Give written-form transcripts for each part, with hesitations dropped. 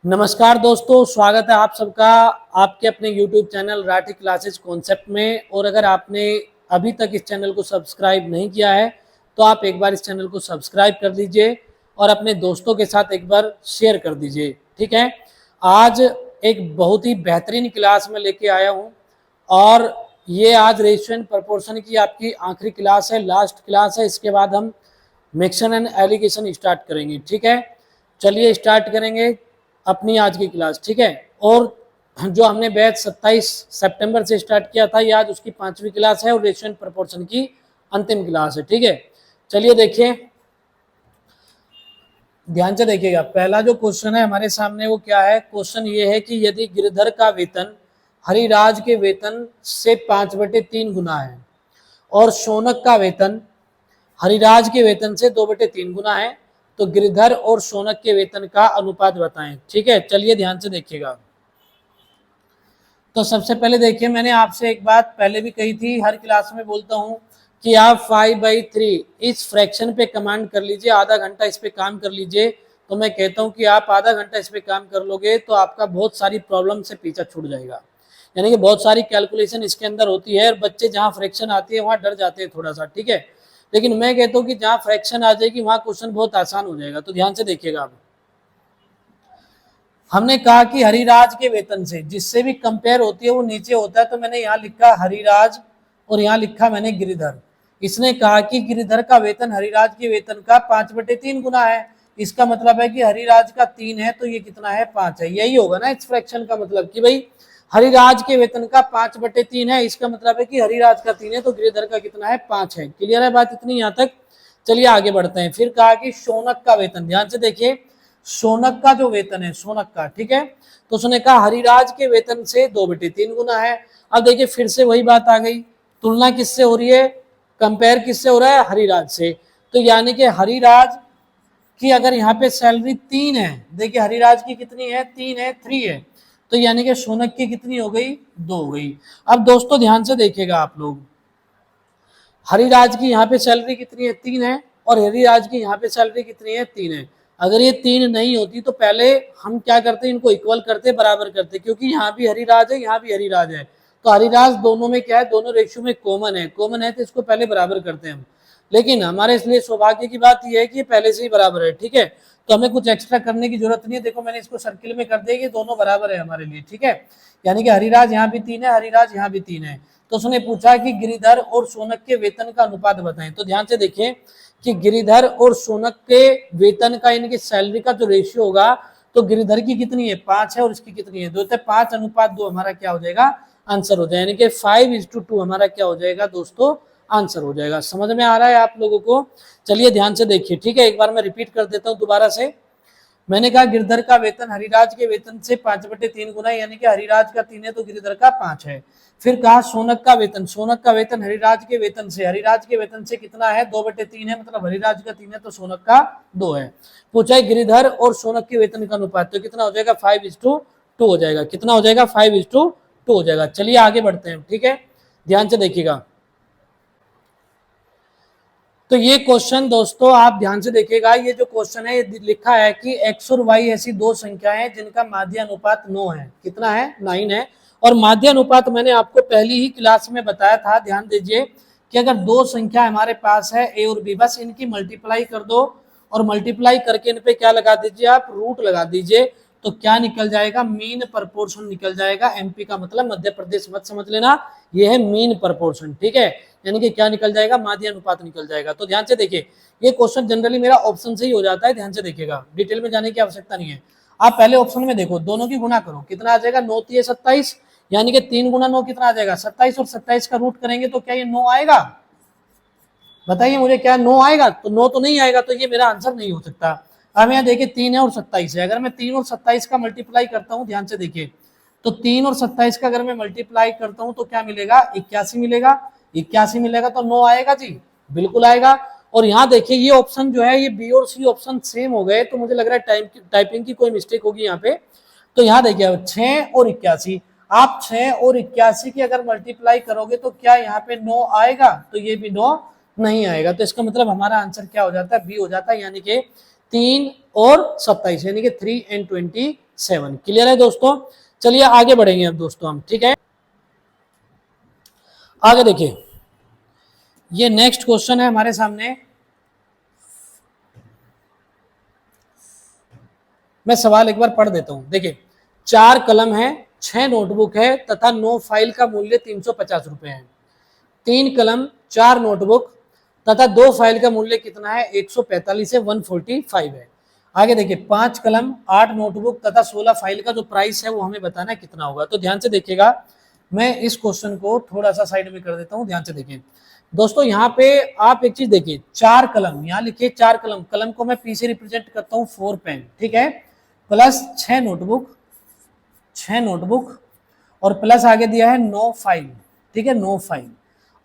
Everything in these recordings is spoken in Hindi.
नमस्कार दोस्तों, स्वागत है आप सबका आपके अपने YouTube channel Rathi classes concept में। और अगर आपने अभी तक इस चैनल को सब्सक्राइब नहीं किया है तो आप एक बार इस चैनल को सब्सक्राइब कर दीजिए और अपने दोस्तों के साथ एक बार शेयर कर दीजिए। ठीक है, आज एक बहुत ही बेहतरीन क्लास में लेके आया हूँ और ये आज रेशियो एंड प्रोपोर्शन की आपकी आखिरी क्लास है, लास्ट क्लास है। इसके बाद हम मिक्सन एंड एलिगेशन स्टार्ट करेंगे। ठीक है, चलिए स्टार्ट करेंगे अपनी आज की क्लास। ठीक है, और जो हमने बैच 27 सितंबर से स्टार्ट किया था, ये आज उसकी 5वीं क्लास है और रेशियो एंड प्रोपोर्शन की अंतिम क्लास है। ठीक है, चलिए देखिए, ध्यान से देखिएगा। पहला जो क्वेश्चन है हमारे सामने वो क्या है। क्वेश्चन ये है कि यदि गिरधर का वेतन हरिराज के वेतन से 5/3 गुना है और शौनक का वेतन हरिराज के वेतन से 2/3 गुना है, तो गिरधर और शौनक के वेतन का अनुपात बताएं। ठीक है, चलिए ध्यान से देखिएगा। तो सबसे पहले देखिए, मैंने आपसे एक बात पहले भी कही थी, हर क्लास में बोलता हूं कि आप 5/3 इस फ्रैक्शन पे कमांड कर लीजिए, आधा घंटा इस पे काम कर लीजिए। तो मैं कहता हूं कि आप आधा घंटा इस पे काम कर लोगे तो आपका बहुत सारी प्रॉब्लम से पीछा छूट जाएगा। यानी कि बहुत सारी कैलकुलेशन इसके अंदर होती है और बच्चे जहां फ्रैक्शन आती है वहां डर जाते हैं थोड़ा सा। ठीक है, लेकिन मैं कहता हूं कि जहां फ्रैक्शन आ जाएगी वहां क्वेश्चन बहुत आसान हो जाएगा। तो ध्यान से देखिएगा। आप हमने कहा कि हरिराज के वेतन से जिससे भी कंपेयर होती है वो नीचे होता है, तो मैंने यहाँ लिखा हरिराज और यहाँ लिखा मैंने गिरिधर। इसने कहा कि गिरिधर का वेतन हरिराज के वेतन का 5/3 गुना है। इसका मतलब है कि हरिराज का 3 है तो ये कितना है, 5 है। यही होगा ना इस फ्रैक्शन का मतलब कि भाई हरिराज के वेतन का 5/3 है, इसका मतलब है कि हरिराज का 3 है तो गिरिधर का कितना है, 5 है। क्लियर है बात इतनी यहाँ तक। चलिए आगे बढ़ते हैं। फिर कहा कि शौनक का वेतन, ध्यान से देखिए, शौनक का जो वेतन है शौनक का, ठीक है, तो उसने कहा हरिराज के वेतन से 2/3 गुना है। अब देखिए फिर से वही बात आ गई, तुलना किससे हो रही है, कंपेयर किससे हो रहा है, हरिराज से। तो यानी कि हरिराज की अगर यहाँ पे सैलरी 3 है, देखिए हरिराज की कितनी है, 3 है, 3 है, तो यानी कि शौनक की कितनी हो गई, 2 हो गई। अब दोस्तों ध्यान से देखिएगा आप लोग, हरिराज की यहाँ पे सैलरी कितनी है, 3 है, और हरिराज की यहाँ पे सैलरी कितनी है, 3 है। अगर ये 3 नहीं होती तो पहले हम क्या करते, इनको इक्वल करते, बराबर करते, क्योंकि यहाँ भी हरिराज है यहाँ भी हरिराज है, तो हरिराज दोनों में क्या है, दोनों रेशियो में कॉमन है तो इसको पहले बराबर करते हैं हम। लेकिन हमारे इसलिए सौभाग्य की बात यह है कि ये पहले से ही बराबर है। ठीक है, तो हमें कुछ एक्स्ट्रा करने की जरूरत नहीं है। देखो मैंने इसको सर्किल में कर दिया कि दोनों बराबर है हमारे लिए। ठीक है, यानी कि हरिराज यहाँ भी 3 है, हरिराज यहाँ भी 3 है। तो उसने पूछा कि गिरिधर और शौनक के वेतन का अनुपात बताएं। तो ध्यान से देखिए कि गिरिधर और शौनक के वेतन का, इनकी सैलरी का जो रेशियो होगा, तो गिरिधर की कितनी है, 5 है, और इसकी कितनी है, 2, 5:2 हमारा क्या हो जाएगा, आंसर हो जाएगा। यानी कि 5:2 हमारा क्या हो जाएगा दोस्तों, आंसर हो जाएगा। समझ में आ रहा है आप लोगों को। चलिए ध्यान से देखिए। ठीक है, एक बार मैं रिपीट कर देता हूं दोबारा से। मैंने कहा गिरधर का वेतन हरिराज के वेतन से 5/3 गुना, यानी कि हरिराज का 3 है तो गिरधर का 5 है। फिर कहा शौनक का वेतन हरिराज के वेतन से कितना है, 2/3 है, मतलब हरिराज का 3 है तो शौनक का 2 है। पूछा है गिरिधर और शौनक के वेतन का अनुपात, तो कितना हो जाएगा, 5:2 हो जाएगा। कितना हो जाएगा, 5:2 हो जाएगा। चलिए आगे बढ़ते हैं। ठीक है, ध्यान से देखिएगा। तो ये क्वेश्चन दोस्तों आप ध्यान से देखिएगा, ये जो क्वेश्चन है लिखा है कि x और y ऐसी दो संख्याएं हैं जिनका माध्य अनुपात 9 है। कितना है, 9 है। और माध्य अनुपात मैंने आपको पहली ही क्लास में बताया था, ध्यान दीजिए, कि अगर दो संख्या हमारे पास है a और b, बस इनकी मल्टीप्लाई कर दो और मल्टीप्लाई करके इन पे क्या लगा दीजिए, आप रूट लगा दीजिए, तो क्या निकल जाएगा, मीन प्रपोर्शन निकल जाएगा। एमपी का मतलब मध्य प्रदेश मत समझ लेना, ये है मीन प्रपोर्शन। ठीक है, यानी कि क्या निकल जाएगा, माध्य अनुपात निकल जाएगा। तो ध्यान से देखिए, ये क्वेश्चन जनरली मेरा ऑप्शन से ही हो जाता है, ध्यान से देखिएगा, डिटेल में जाने की आवश्यकता नहीं है। आप पहले ऑप्शन में देखो, दोनों की गुणा करो, कितना आ जाएगा, 9 3 27, यानी कि 3 गुना 9 कितना आ जाएगा, 27, और 27 का रूट करेंगे तो क्या ये 9 आएगा, बताइए मुझे, क्या 9 आएगा, तो 9 तो नहीं आएगा, तो ये मेरा आंसर नहीं हो सकता। अब यहाँ देखिए 3 है और 27 है, अगर मैं 3 और 27 का मल्टीप्लाई करता हूँ, ध्यान से देखिए, तो 3 और 27 का अगर मैं मल्टीप्लाई करता हूँ तो क्या मिलेगा, 81 मिलेगा। 81 मिलेगा तो 9 आएगा जी, बिल्कुल आएगा। और यहाँ देखिए ये ऑप्शन जो है, ये बी और सी ऑप्शन सेम हो गए, तो मुझे लग रहा है टाइपिंग की कोई मिस्टेक होगी यहाँ पे। तो यहाँ देखिए 6 और 81, आप 6 और 81 की अगर मल्टीप्लाई करोगे तो क्या यहाँ पे 9 आएगा, तो ये भी 9 नहीं आएगा। तो इसका मतलब हमारा आंसर क्या हो जाता है, बी हो जाता है, यानी कि 3 और 27, यानी कि 3 and 7। क्लियर है दोस्तों? चलिए आगे बढ़ेंगे अब दोस्तों हम, ठीक है। आगे देखिए, ये नेक्स्ट क्वेश्चन है हमारे सामने। मैं सवाल एक बार पढ़ देता हूं। देखिए, 4 कलम है, 6 नोटबुक है तथा 9 फाइल का मूल्य 350 रुपए है। 3 कलम, 4 नोटबुक तथा 2 फाइल का मूल्य कितना है? 145 है, 145 है। आगे देखिए, 5 कलम, 8 नोटबुक तथा 16 फाइल का जो प्राइस है वो हमें बताना है कितना होगा। तो ध्यान से देखिएगा, मैं इस क्वेश्चन को थोड़ा सा साइड में कर देता हूं, ध्यान से देखिए दोस्तों। यहाँ पे आप एक चीज देखिए, 4 कलम, यहाँ लिखिए 4 कलम, कलम को मैं पी से रिप्रेजेंट करता हूँ 4 पेन, ठीक है, प्लस 6 नोटबुक, 6 नोटबुक और प्लस आगे दिया है 9 फाइल, ठीक है, 9 फाइल।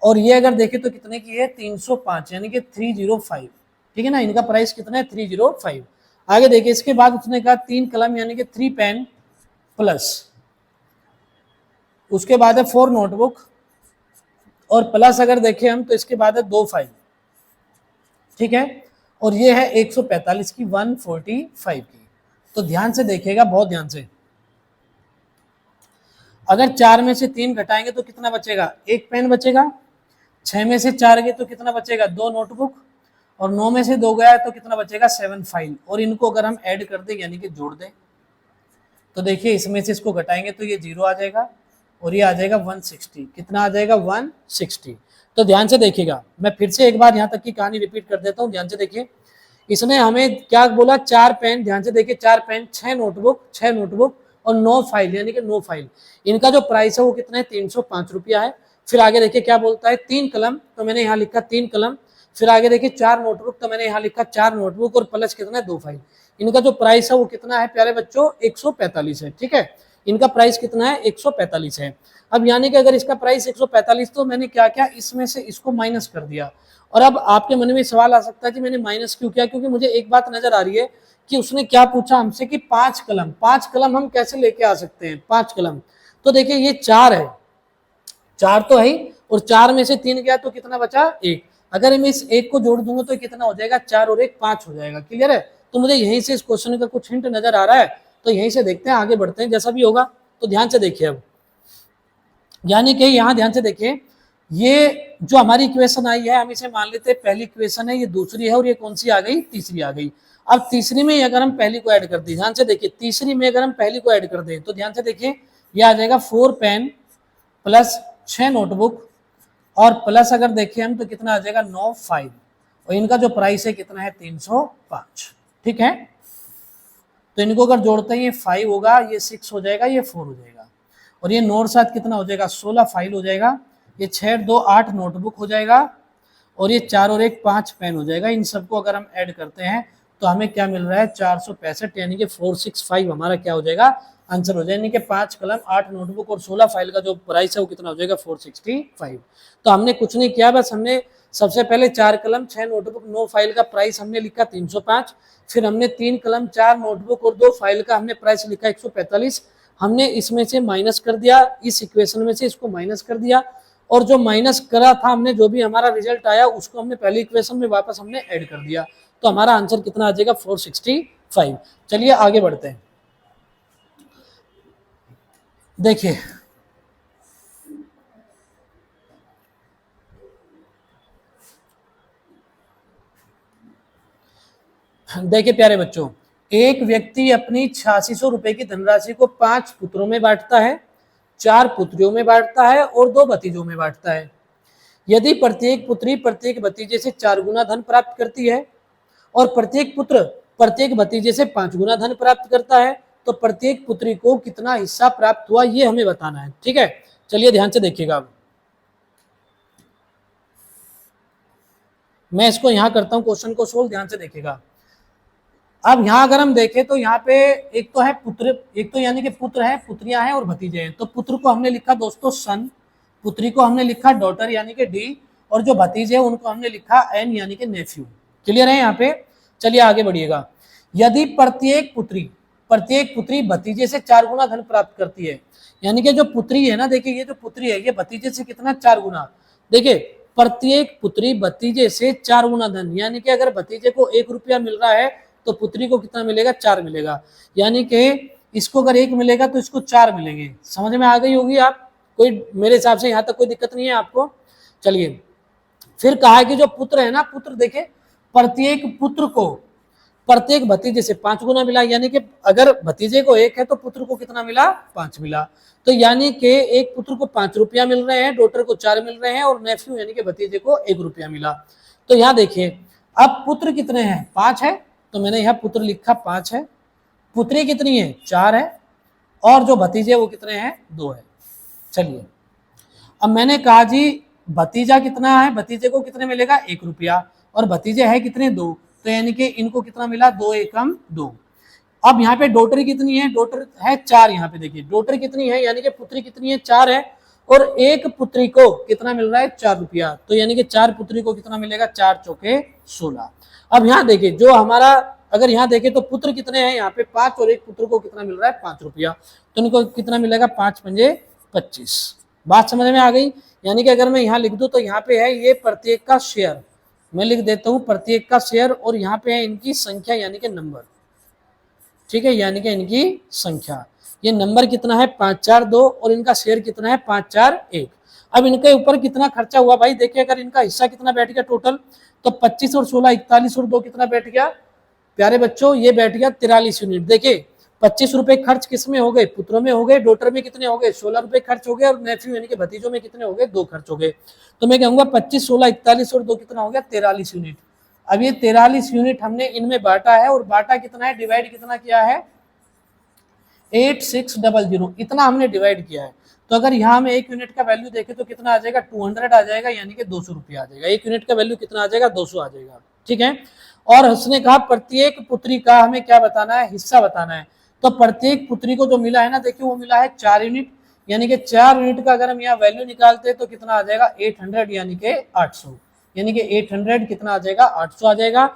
और ये अगर देखें तो कितने की है? 305, यानी कि 305, ठीक है ना। इनका प्राइस कितना है? 305। आगे देखिए, इसके बाद उसने कहा 3 कलम यानी कि 3 पेन प्लस, उसके बाद है 4 नोटबुक और प्लस अगर देखें हम तो इसके बाद है 2 फाइल, ठीक है। और ये है 145 की, 145 की। तो ध्यान से देखिएगा, बहुत ध्यान से। अगर 4 में से 3 घटाएंगे तो कितना बचेगा? 1 पेन बचेगा। 6 में से 4 गए तो कितना बचेगा? 2 नोटबुक। और 9 में से 2 गया तो कितना बचेगा? 7 फाइल। और इनको अगर हम ऐड कर दें यानी कि जोड़ दें तो देखिए, इसमें से इसको घटाएंगे तो ये 0 आ जाएगा और ये आ जाएगा 160। कितना आ जाएगा? 160। तो ध्यान से देखिएगा, मैं फिर से एक बार यहाँ तक की कहानी रिपीट कर देता हूँ, ध्यान से देखिए। इसने हमें क्या बोला? 4 पेन, ध्यान से देखिए, 4 पेन, 6 नोटबुक, 6 नोटबुक और 9 फाइल, यानी कि 9 फाइल। इनका जो प्राइस है वो कितना है? 305 रुपया है। फिर आगे देखिए क्या बोलता है? 3 कलम, तो मैंने यहाँ लिखा 3 कलम। फिर आगे देखिए 4 नोटबुक, तो मैंने यहाँ लिखा 4 नोटबुक और प्लस कितना है? 2 फाइल। इनका जो प्राइस है वो कितना है प्यारे बच्चों? 145 है, ठीक है। इनका प्राइस कितना है? 145 है। अब यानी कि अगर इसका प्राइस 145, तो मैंने क्या किया? इसमें से इसको माइनस कर दिया। और अब आपके मन में सवाल आ सकता है कि मैंने माइनस क्यों किया? क्योंकि मुझे एक बात नजर आ रही है कि उसने क्या पूछा हमसे कि 5 कलम, 5 कलम हम कैसे लेके आ सकते हैं? 5 कलम, तो देखिए ये 4 है, 4 तो है ही, और 4 में से 3 गया तो कितना बचा? 1। अगर मैं इस 1 को जोड़ दूंगा तो कितना हो जाएगा? 4 और 1 5 हो जाएगा। क्लियर है? तो मुझे यहीं से इस क्वेश्चन का कुछ हिंट नजर आ रहा है, तो यहीं से देखते हैं, आगे बढ़ते हैं, जैसा भी होगा। तो ध्यान से देखिए अब, यानी कि यहाँ ध्यान से देखिए, ये जो हमारी इक्वेशन आई है हम इसे मान लेते हैं पहली इक्वेशन है, ये दूसरी है, और ये कौन सी आ गई? तीसरी आ गई। अब तीसरी में अगर हम पहली को ऐड कर दें, ध्यान से देखिए, तीसरी में अगर हम पहली को ऐड कर दें तो ध्यान से देखिए, ये आ जाएगा 4 पेन प्लस 6 नोटबुक और प्लस अगर देखें हम तो कितना आ जाएगा? 9 फाइल। और इनका जो प्राइस है कितना है? 305, ठीक है। तो इनको अगर जोड़ते हैं ये 5 होगा, ये 6 हो जाएगा, ये 4 हो जाएगा, और ये 9 साथ कितना हो जाएगा? 16 फाइल हो जाएगा। ये 6 2 8 नोटबुक हो जाएगा, और ये 4 और 1 5 पेन हो जाएगा। इन सबको अगर हम ऐड करते हैं तो हमें क्या मिल रहा है? 465, यानी कि 465 हमारा क्या हो जाएगा? आंसर हो जाएगा। यानी कि 5 कलम, 8 नोटबुक और 16 फाइल का जो प्राइस है वो कितना हो जाएगा? 465। तो हमने कुछ नहीं किया, बस हमने सबसे पहले 4 कलम, 6 नोटबुक, 9 फाइल का प्राइस हमने लिखा 305। फिर हमने 3 कलम, 4 नोटबुक और 2 फाइल का हमने प्राइस लिखा 145। हमने इसमें से माइनस कर दिया, इस इक्वेशन में से इसको माइनस कर दिया, और जो माइनस करा था हमने, जो भी हमारा रिजल्ट आया उसको हमने पहली इक्वेशन में वापस हमने ऐड कर दिया। तो हमारा आंसर कितना आ जाएगा? 465। चलिए आगे बढ़ते हैं। देखिए, देखिए प्यारे बच्चों, एक व्यक्ति अपनी 8600 रुपए की धनराशि को 5 पुत्रों में बांटता है, 4 पुत्रियों में बांटता है और 2 भतीजों में बांटता है। यदि प्रत्येक पुत्री प्रत्येक भतीजे से 4 गुना धन प्राप्त करती है और प्रत्येक पुत्र प्रत्येक भतीजे से 5 गुना धन प्राप्त करता है, तो प्रत्येक पुत्री को कितना हिस्सा प्राप्त हुआ ये हमें बताना है, ठीक है। चलिए ध्यान से देखिएगा, अब मैं इसको यहां करता हूं क्वेश्चन को सोल्व, ध्यान से देखिएगा। अब यहाँ अगर हम देखें तो यहाँ पे एक तो है पुत्र, एक तो यानी कि पुत्र है, पुत्रियां हैं और भतीजे हैं। तो पुत्र को हमने लिखा दोस्तों सन, पुत्री को हमने लिखा डॉटर यानी कि डी, और जो भतीजे हैं उनको हमने लिखा एन यानी कि नेफ्यू। क्लियर है यहाँ पे? चलिए आगे बढ़िएगा। यदि प्रत्येक पुत्री भतीजे से 4 गुना धन प्राप्त करती है, यानी कि जो पुत्री है ना, देखिए ये जो पुत्री है ये भतीजे से कितना? 4 गुना। देखिए, प्रत्येक पुत्री भतीजे से 4 गुना धन, यानी कि अगर भतीजे को 1 रुपया मिल रहा है तो पुत्री को कितना मिलेगा? 4 मिलेगा। यानी कि इसको अगर 1 मिलेगा तो इसको 4 मिलेंगे। समझ में आ गई होगी आप, कोई मेरे हिसाब से यहाँ तक कोई दिक्कत नहीं है आपको। चलिए फिर कहा है कि जो पुत्र है ना, पुत्र देखे प्रत्येक पुत्र को प्रत्येक भतीजे से 5 गुना मिला, यानी कि अगर भतीजे को 1 है तो पुत्र को कितना मिला, 5 मिला। तो यानी कि एक पुत्र को 5 रुपया मिल रहे हैं, डॉटर को 4 मिल रहे हैं और नेफ्यू यानी कि भतीजे को 1 रुपया मिला। तो यहाँ देखिए अब पुत्र कितने हैं, 5 है, तो मैंने यहाँ पुत्र लिखा 5 है, पुत्री कितनी है, 4 है, और जो भतीजे वो कितने हैं, 2 है। चलिए अब मैंने कहा जी भतीजा कितना है, भतीजे को कितने मिलेगा, 1 रुपया, और भतीजे है कितने, 2, तो यानी कि इनको कितना मिला, 2 एकम 2। अब यहाँ पे डॉटर कितनी है, डॉटर है 4, यहाँ पे देखिए डॉटर कितनी है, यानी कि पुत्री कितनी है, 4 है, और एक पुत्री को कितना मिल रहा है, 4 रुपया, तो यानी कि 4 पुत्री को कितना मिलेगा, 4 चौके 16। अब यहाँ देखिए जो हमारा अगर यहाँ देखें तो पुत्र कितने हैं, यहाँ पे 5, और एक पुत्र को कितना मिल रहा है, 5 रुपया, तो इनको कितना मिलेगा, 5 पंजे 25। बात समझ में आ गई। यानी कि अगर मैं यहाँ लिख दूं तो यहाँ पे है ये प्रत्येक का शेयर, मैं लिख देता हूं प्रत्येक का शेयर, और यहाँ पे है इनकी संख्या यानी कि नंबर, ठीक है, यानी कि इनकी संख्या, ये नंबर कितना है 5 4 2, और इनका शेयर कितना है 5 4 1। अब इनके ऊपर कितना खर्चा हुआ भाई, देखिए अगर इनका हिस्सा कितना बैठ गया टोटल, तो 25 और 16 41 और 2 कितना बैठ गया प्यारे बच्चों, ये बैठ गया 43 यूनिट। देखिए 25 रुपए खर्च किसमें हो गए, पुत्रों में हो गए, डॉटर में कितने हो गए, 16 रुपए खर्च हो गए, और नेफ्यू यानी कि भतीजों में कितने हो गए, 2 खर्च हो गए। तो मैं कहूंगा 25 16 41 और 2 कितना हो गया, 43 यूनिट। अब ये 43 यूनिट हमने इनमें बांटा है, और बांटा कितना है, डिवाइड कितना किया है, 8600, इतना हमने डिवाइड किया है। तो अगर यहाँ में 1 यूनिट का वैल्यू देखें तो कितना आ जाएगा, 200 आ जाएगा, यानी कि 200 रुपया आ जाएगा। 1 यूनिट का वैल्यू कितना आ जाएगा, 200 आ जाएगा, ठीक है। और उसने कहा प्रत्येक पुत्री का हमें क्या बताना है, हिस्सा बताना है। तो प्रत्येक पुत्री को जो मिला है ना, देखिए वो मिला है 4 यूनिट, यानी कि 4 यूनिट का अगर हम यहाँ वैल्यू निकालते हैं तो कितना आ जाएगा, 800 यानी कि 800, यानी कि 800 कितना आ जाएगा, 800 आ जाएगा।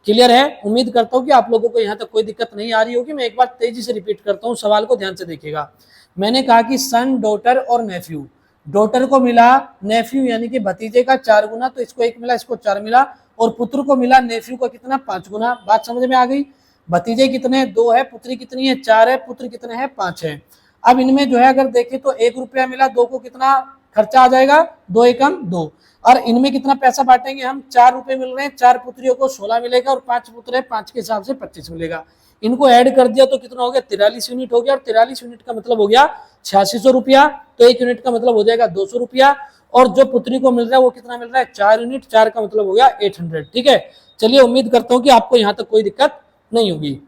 क्लियर है, उम्मीद करता हूँ कि आप लोगों को यहाँ तक कोई दिक्कत नहीं आ रही होगी। मैं एक बार तेजी से रिपीट करता हूँ, सवाल को ध्यान से देखिएगा। मैंने कहा कि सन, डॉटर और नेफ्यू, डॉटर को मिला नेफ्यू यानी कि भतीजे का 4 गुना, तो इसको 1 मिला, इसको 4 मिला, और पुत्र को मिला नेफ्यू का कितना, 5 गुना। बात समझ में आ गई। भतीजे कितने, 2 है, पुत्री कितनी है, 4 है, पुत्र कितने हैं, 5 है। अब इनमें जो है अगर देखें तो 1 रुपया मिला, 2 को कितना खर्चा आ जाएगा, 2 एकम 2, और इनमें कितना पैसा बांटेंगे हम, 4 रुपए मिल रहे हैं, 4 पुत्रियों को 16 मिलेगा, और 5 पुत्र है, 5 के हिसाब से 25 मिलेगा। इनको ऐड कर दिया तो कितना हो गया, 43 यूनिट हो गया, और 43 यूनिट का मतलब हो गया 8600 रुपया, तो 1 यूनिट का मतलब हो जाएगा 200 रुपया, और जो पुत्री को मिल रहा है वो कितना मिल रहा है, 4 यूनिट, 4 का मतलब हो गया 800, ठीक है। चलिए उम्मीद करता हूं कि आपको यहां तक कोई दिक्कत नहीं होगी।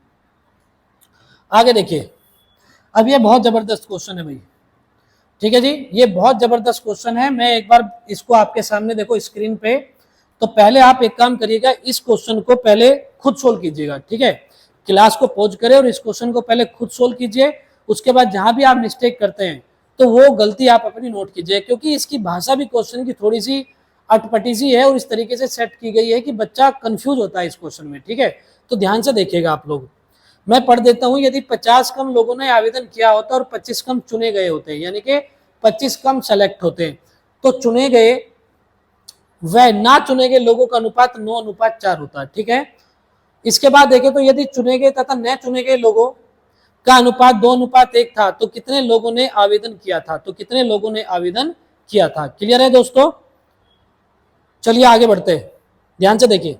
आगे देखिए, अब ये बहुत जबरदस्त क्वेश्चन है भाई, ठीक है जी, ये बहुत जबरदस्त क्वेश्चन है। मैं एक बार इसको आपके सामने देखो स्क्रीन पे, तो पहले आप एक काम करिएगा, इस क्वेश्चन को पहले खुद सोल्व कीजिएगा, ठीक है। क्लास को पॉज करें और इस क्वेश्चन को पहले खुद सोल्व कीजिए, उसके बाद जहां भी आप मिस्टेक करते हैं तो वो गलती आप अपनी नोट कीजिए, क्योंकि इसकी भाषा भी क्वेश्चन की थोड़ी सी अटपटी सी है, और इस तरीके से सेट की गई है कि बच्चा कंफ्यूज होता है इस क्वेश्चन में, ठीक है। तो ध्यान से देखिएगा आप लोग, मैं पढ़ देता हूं। यदि 50 कम लोगों ने आवेदन किया होता और 25 कम चुने गए होते, यानी कि 25 कम सेलेक्ट होते, तो चुने गए वह ना चुने गए लोगों का अनुपात 9:4 होता है, ठीक है। इसके बाद देखें तो यदि चुने गए तथा न चुने गए लोगों का अनुपात 2:1 था, तो कितने लोगों ने आवेदन किया था, तो कितने लोगों ने आवेदन किया था। क्लियर है दोस्तों, चलिए आगे बढ़ते हैं, ध्यान से देखिए।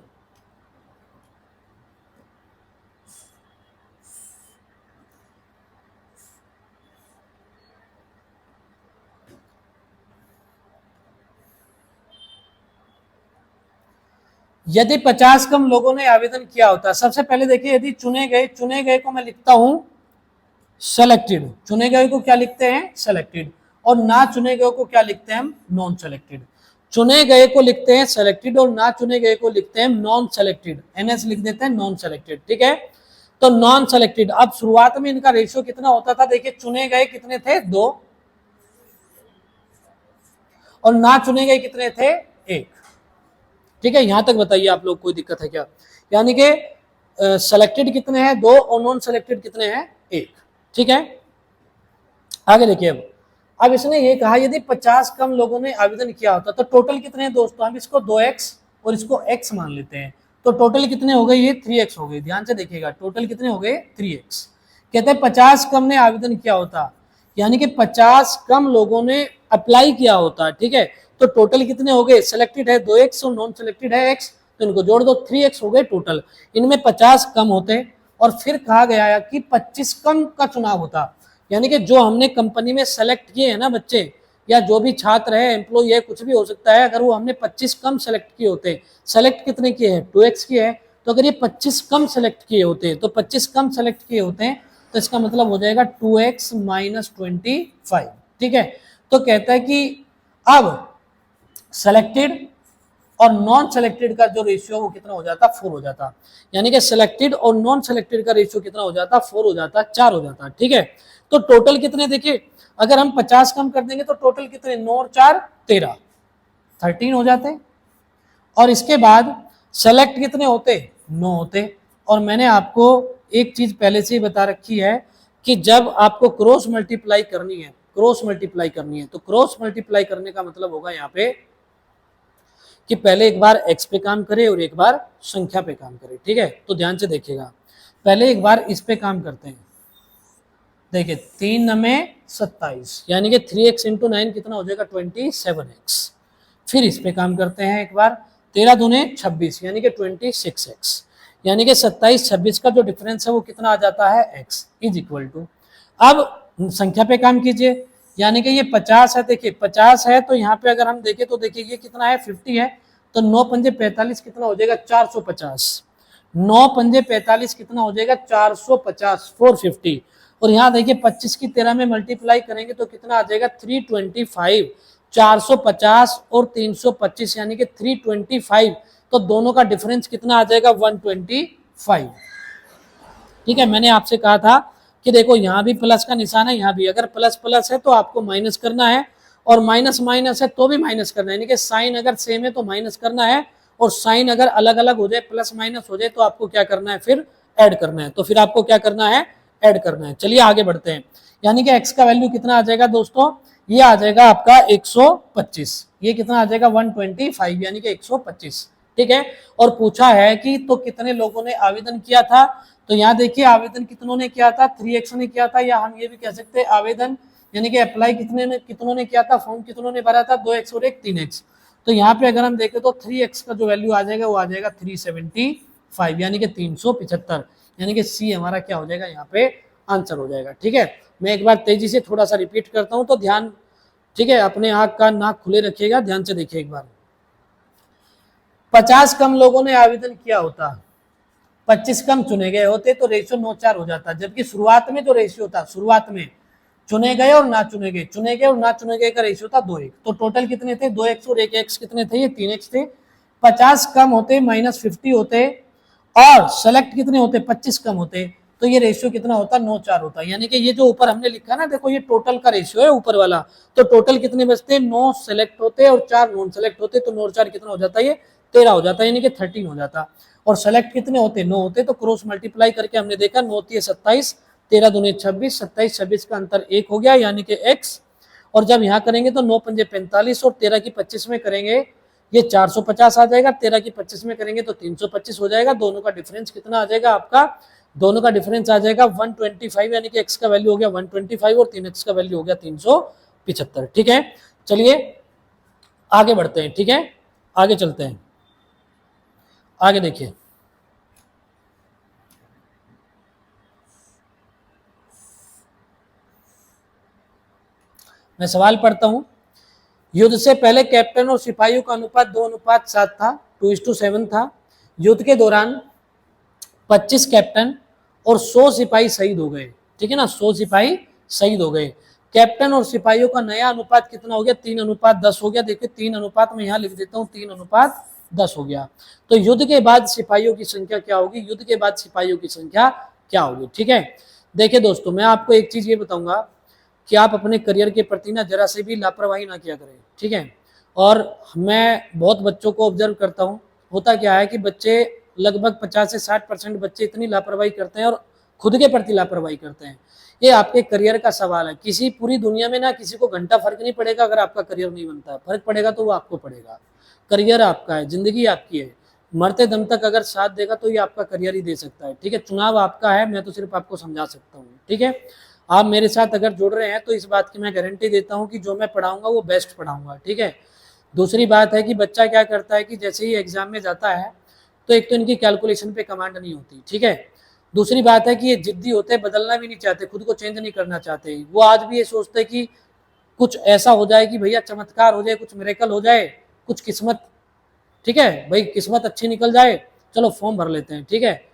यदि 50 कम लोगों ने आवेदन किया होता, सबसे पहले देखिए यदि चुने गए को मैं लिखता हूं सेलेक्टेड, चुने गए को क्या लिखते हैं, सेलेक्टेड, और ना चुने गए को क्या लिखते हैं हम, नॉन सेलेक्टेड। चुने गए को लिखते हैं सेलेक्टेड और ना चुने गए को लिखते हैं नॉन सेलेक्टेड, एनएस लिख देते हैं नॉन सेलेक्टेड, ठीक है। तो नॉन सेलेक्टेड, अब शुरुआत में इनका रेशियो कितना होता था, देखिए चुने गए कितने थे, 2, और ना चुने गए कितने थे, 1, ठीक है। यहां तक बताइए आप लोग कोई दिक्कत है क्या, यानी कि सेलेक्टेड कितने हैं, 2, और नॉन सेलेक्टेड कितने हैं, 1, ठीक है। आगे देखिए, अब इसने ये कहा यदि 50 कम लोगों ने आवेदन किया होता, तो टोटल कितने हैं दोस्तों, हम इसको 2x और इसको x मान लेते हैं, तो टोटल कितने हो गए, ये 3x हो गए। ध्यान से देखिएगा, टोटल कितने हो गए, 3x। कहते हैं 50 कम ने आवेदन किया होता, यानी कि 50 कम लोगों ने अप्लाई किया होता, ठीक है। तो टोटल कितने हो गए, सिलेक्टेड है 2x और नॉन सिलेक्टेड है x, तो इनको जोड़ दो 3x हो गए टोटल। इनमें 50 कम होते और फिर कहा गया है कि 25 कम का चुनाव होता, यानी कि जो हमने कंपनी में सेलेक्ट किए हैं ना बच्चे, या जो भी छात्र है, एम्प्लॉय है, कुछ भी हो सकता है, अगर वो हमने 25 कम सेलेक्ट किए होते, सेलेक्ट कितने किए हैं 2x किए हैं, तो अगर ये 25 कम सेलेक्ट किए होते हैं, तो 25 कम सेलेक्ट किए होते हैं, तो इसका मतलब हो जाएगा 2x माइनस 25, ठीक है। तो कहता है कि अब सेलेक्टेड और नॉन सेलेक्टेड का जो रेशियो वो कितना हो जाता, 4 हो जाता, यानी कि सेलेक्टेड और नॉन सेलेक्टेड का रेशियो कितना हो जाता, 4 हो जाता, 4 हो जाता, ठीक है। तो टोटल कितने, देखिए अगर हम 50 कम कर देंगे तो टोटल कितने, 9 और 4 13, 13 हो जाते। और इसके बाद सेलेक्ट कितने होते, 9 होते। और मैंने आपको एक चीज पहले से ही बता रखी है कि जब आपको क्रॉस मल्टीप्लाई करनी है, क्रॉस मल्टीप्लाई करनी है, तो क्रॉस मल्टीप्लाई करने का मतलब होगा यहाँ पे कि पहले एक बार x पे काम करे और एक बार संख्या पे काम करे, ठीक है। तो ध्यान से देखिएगा, पहले एक बार इस पे काम करते हैं, देखिए 3 में 27, यानी कि 3x इंटू 9 कितना हो जाएगा 27x। फिर इस पे काम करते हैं एक बार, 13 दूने 26, यानी कि 26x, यानी कि 27 26 का जो डिफरेंस है वो कितना आ जाता है x इज इक्वल टू। अब संख्या पे काम कीजिए, यानी कि ये 50 है, देखिए 50 है, तो यहाँ पे अगर हम देखें तो देखिए ये कितना है 50 है, तो 9 पंजे 45 कितना हो जाएगा 450, 9 पंजे 45 कितना हो जाएगा 450, 450। और यहाँ देखिए 25 की 13 में मल्टीप्लाई करेंगे तो कितना आ जाएगा 325, 450 और 325 यानी कि 325, तो दोनों का डिफरेंस कितना आ जाएगा 125, ठीक है। मैंने आपसे कहा था कि देखो यहाँ भी प्लस का निशान है, यहाँ भी अगर प्लस प्लस है तो आपको माइनस करना है, और माइनस माइनस है तो भी माइनस करना है, यानी कि साइन अगर सेम है तो माइनस करना है, और साइन अगर अलग अलग हो जाए, प्लस माइनस हो जाए, तो आपको क्या करना है, फिर ऐड करना है। तो फिर आपको क्या करना है, ऐड करना है। चलिए आगे बढ़ते हैं, यानी कि x का वैल्यू कितना आ जाएगा दोस्तों, ये आ जाएगा आपका 125, ये कितना आ जाएगा 125, यानी कि 125, ठीक है। और पूछा है कि तो कितने लोगों ने आवेदन किया था, तो यहाँ देखिए आवेदन कितनों ने किया था, 3x ने किया था, या हम ये भी कह सकते हैं आवेदन यानी कि अप्लाई कितनों ने किया था, फॉर्म कितनों ने भरा था, 2x और एक 3x। तो यहाँ पे अगर हम देखें तो 3x का जो वैल्यू आ जाएगा वो आ जाएगा 375, यानी कि 375, यानी कि सी हमारा क्या हो जाएगा यहाँ पे आंसर हो जाएगा, ठीक है। मैं एक बार तेजी से थोड़ा सा रिपीट करता हूँ तो ध्यान, ठीक है, अपने आंख का नाक खुले रखिएगा, ध्यान से देखिए एक बार। 50 कम लोगों ने आवेदन किया होता, 25 कम चुने गए होते तो रेशियो 9:4 हो जाता, जबकि शुरुआत में जो रेशियो था, शुरुआत में चुने गए और ना चुने गए, चुने गए और ना चुने गए का रेशियो था 2:1, तो टोटल कितने थे 2x और 1x कितने थे, ये 3x थे। 50 कम होते -50 होते, और सेलेक्ट कितने होते 25 कम होते, तो ये रेशियो कितना होता 9:4 होता, यानी कि ये जो ऊपर हमने लिखा ना, देखो ये टोटल का रेशियो है ऊपर वाला, तो टोटल कितने बचते 9 सेलेक्ट होते और 4 नॉन सेलेक्ट होते, तो 9 और 4 कितना हो जाता है, ये 13 हो जाता है, यानी कि 13 हो जाता। और सेलेक्ट कितने होते 9 होते, तो क्रॉस मल्टीप्लाई करके हमने देखा 9 3 27, 13 दूनी 26, 27 26 का अंतर 1 हो गया, यानी कि x। और जब यहाँ करेंगे तो 9 पंजे 45 और 13 की 25 में करेंगे ये 450 आ जाएगा, 13 की 25 में करेंगे तो 325 हो जाएगा, दोनों का डिफरेंस कितना आ जाएगा आपका, दोनों का डिफरेंस आ जाएगा 125, यानी कि x का वैल्यू हो गया 125 और 3x का वैल्यू हो गया 375, ठीक है। चलिए आगे बढ़ते हैं, ठीक है, आगे चलते हैं, आगे देखिए। मैं सवाल पढ़ता हूं, युद्ध से पहले कैप्टन और सिपाहियों का अनुपात 2:7 था, 2:7 था। युद्ध के दौरान 25 कैप्टन और 100 सिपाही शहीद हो गए, ठीक है ना, 100 सिपाही शहीद हो गए। कैप्टन और सिपाहियों का नया अनुपात कितना हो गया, 3:10 हो गया। देखिए 3 अनुपात में यहाँ लिख देता हूँ, 3:10 हो गया। तो युद्ध के बाद सिपाहियों की संख्या क्या होगी, युद्ध के बाद सिपाहियों की संख्या क्या होगी, ठीक है। देखिए दोस्तों, मैं आपको एक चीज ये बताऊंगा कि आप अपने करियर के प्रति ना जरा से भी लापरवाही ना किया करें, ठीक है। और मैं बहुत बच्चों को ऑब्जर्व करता हूँ, होता क्या है कि बच्चे लगभग 50 से 60% बच्चे इतनी लापरवाही करते हैं और खुद के प्रति लापरवाही करते हैं। ये आपके करियर का सवाल है, किसी पूरी दुनिया में ना किसी को घंटा फर्क नहीं पड़ेगा अगर आपका करियर नहीं बनता है, फर्क पड़ेगा तो वो आपको पड़ेगा। करियर आपका है, जिंदगी आपकी है, मरते दम तक अगर साथ देगा तो ये आपका करियर ही दे सकता है, ठीक है। चुनाव आपका है, मैं तो सिर्फ आपको समझा सकता हूँ। ठीक है। आप मेरे साथ अगर जुड़ रहे हैं तो इस बात की मैं गारंटी देता हूं कि जो मैं पढ़ाऊंगा वो बेस्ट पढ़ाऊंगा, ठीक है। दूसरी बात है कि बच्चा क्या करता है कि जैसे ही एग्जाम में जाता है तो एक तो इनकी कैलकुलेशन पे कमांड नहीं होती, ठीक है। दूसरी बात है कि ये जिद्दी होते हैं, बदलना भी नहीं चाहते, खुद को चेंज नहीं करना चाहते। वो आज भी ये सोचते कि कुछ ऐसा हो जाए कि भैया चमत्कार हो जाए, कुछ मिरेकल हो जाए, कुछ किस्मत, ठीक है भाई, किस्मत अच्छी निकल जाए, चलो फॉर्म भर लेते हैं, ठीक है।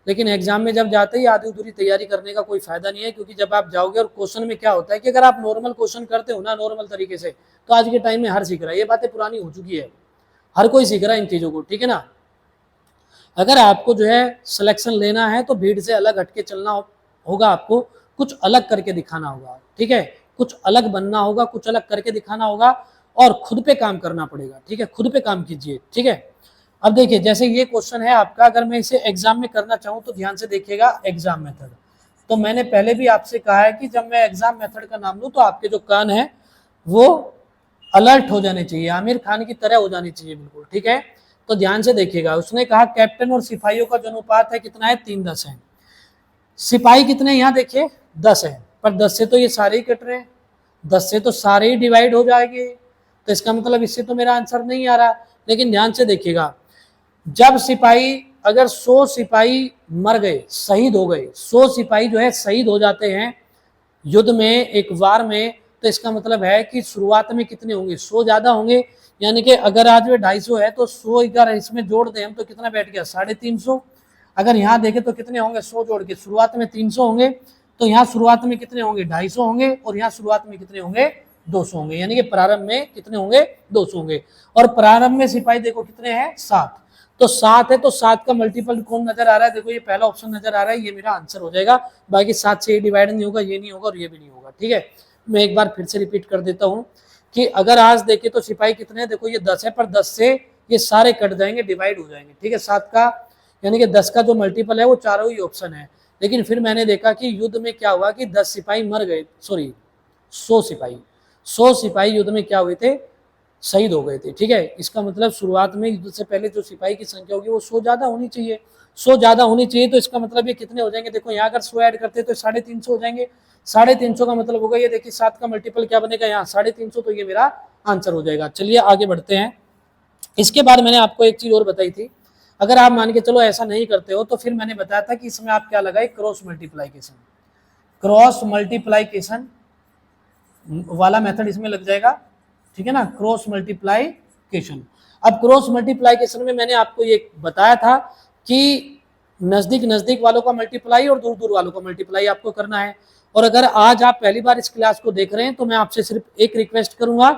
लेकिन एग्जाम में जब जाते ही आधी अधूरी तैयारी करने का कोई फायदा नहीं है, क्योंकि जब आप जाओगे और क्वेश्चन में क्या होता है कि अगर आप नॉर्मल क्वेश्चन करते हो ना नॉर्मल तरीके से, तो आज के टाइम में हर सीख रहा है, ये बातें पुरानी हो चुकी है, हर कोई सीख रहा है इन चीजों को, ठीक है ना। अगर आपको जो है सिलेक्शन लेना है तो भीड़ से अलग हटके चलना होगा, आपको कुछ अलग करके दिखाना होगा, ठीक है, कुछ अलग बनना होगा, कुछ अलग करके दिखाना होगा और खुद पे काम करना पड़ेगा, ठीक है, खुद पे काम कीजिए, ठीक है। अब देखिए जैसे ये क्वेश्चन है आपका, अगर मैं इसे एग्जाम में करना चाहूँ तो ध्यान से देखिएगा एग्जाम मेथड। तो मैंने पहले भी आपसे कहा है कि जब मैं एग्जाम मेथड का नाम लूँ तो आपके जो कान है वो अलर्ट हो जाने चाहिए, आमिर खान की तरह हो जानी चाहिए बिल्कुल, ठीक है। तो ध्यान से देखिएगा, उसने कहा कैप्टन और सिपाहियों का जो अनुपात है कितना है, 3:10 है। सिपाही कितने, यहाँ देखिए 10 है, पर 10 से तो ये सारे ही कट रहे हैं, 10 से तो सारे ही डिवाइड हो जाएंगे, तो इसका मतलब इससे तो मेरा आंसर नहीं आ रहा। लेकिन ध्यान से देखिएगा, जब सिपाही, अगर 100 सिपाही मर गए, शहीद हो गए, 100 सिपाही जो है शहीद हो जाते हैं युद्ध में, एक वार में, तो इसका मतलब है कि शुरुआत में कितने होंगे, 100 ज्यादा होंगे। यानी कि अगर आज वे 250 है तो 100 अगर इसमें जोड़ दें हम तो कितना बैठ गया, 350। अगर यहाँ देखें तो कितने होंगे, 100 जोड़ के शुरुआत में 300 होंगे, तो यहाँ शुरुआत में कितने होंगे, 250 होंगे, और यहाँ शुरुआत में कितने होंगे, 200 होंगे। यानी कि प्रारंभ में कितने होंगे, 200 होंगे। और प्रारंभ में सिपाही देखो कितने हैं, 7, तो 7 है, तो 7 का मल्टीपल कौन नजर आ रहा है, देखो ये पहला ऑप्शन नजर आ रहा है, ये मेरा आंसर हो जाएगा। बाकी 7 से ये डिवाइड नहीं होगा, ये नहीं होगा और ये भी नहीं होगा, ठीक है। मैं एक बार फिर से रिपीट कर देता हूं कि अगर आज देखे तो सिपाही कितने हैं, देखो ये 10 है, पर 10 से ये सारे कट जाएंगे, डिवाइड हो जाएंगे, ठीक है। 7 का यानी कि 10 का जो मल्टीपल है वो चारों ही ऑप्शन है। लेकिन फिर मैंने देखा कि युद्ध में क्या हुआ कि 10 सिपाही मर गए, सॉरी 100 सिपाही युद्ध में क्या हुए थे, शहीद हो गए थे, ठीक है। इसका मतलब शुरुआत में युद्ध से पहले जो सिपाही की संख्या होगी वो 100 ज्यादा होनी चाहिए, 100 ज्यादा होनी चाहिए। तो इसका मतलब ये कितने हो जाएंगे, देखो यहाँ अगर 100 ऐड करते तो 350 हो जाएंगे, 350 का मतलब होगा, ये देखिए 7 का मल्टीपल क्या बनेगा यहाँ 350, तो ये मेरा आंसर हो जाएगा। चलिए आगे बढ़ते हैं। इसके बाद मैंने आपको एक चीज और बताई थी, अगर आप मान के चलो ऐसा नहीं करते हो तो फिर मैंने बताया था कि इसमें आप क्या लगाए, क्रॉस मल्टीप्लाइकेशन, क्रॉस मल्टीप्लाइकेशन वाला मेथड इसमें लग जाएगा, ठीक है ना, क्रॉस मल्टीप्लाइकेशन। अब क्रॉस मल्टीप्लाइकेशन में मैंने आपको ये बताया था कि नजदीक नजदीक वालों का मल्टीप्लाई और दूर दूर वालों का मल्टीप्लाई आपको करना है। और अगर आज आप पहली बार इस क्लास को देख रहे हैं तो मैं आपसे सिर्फ एक रिक्वेस्ट करूंगा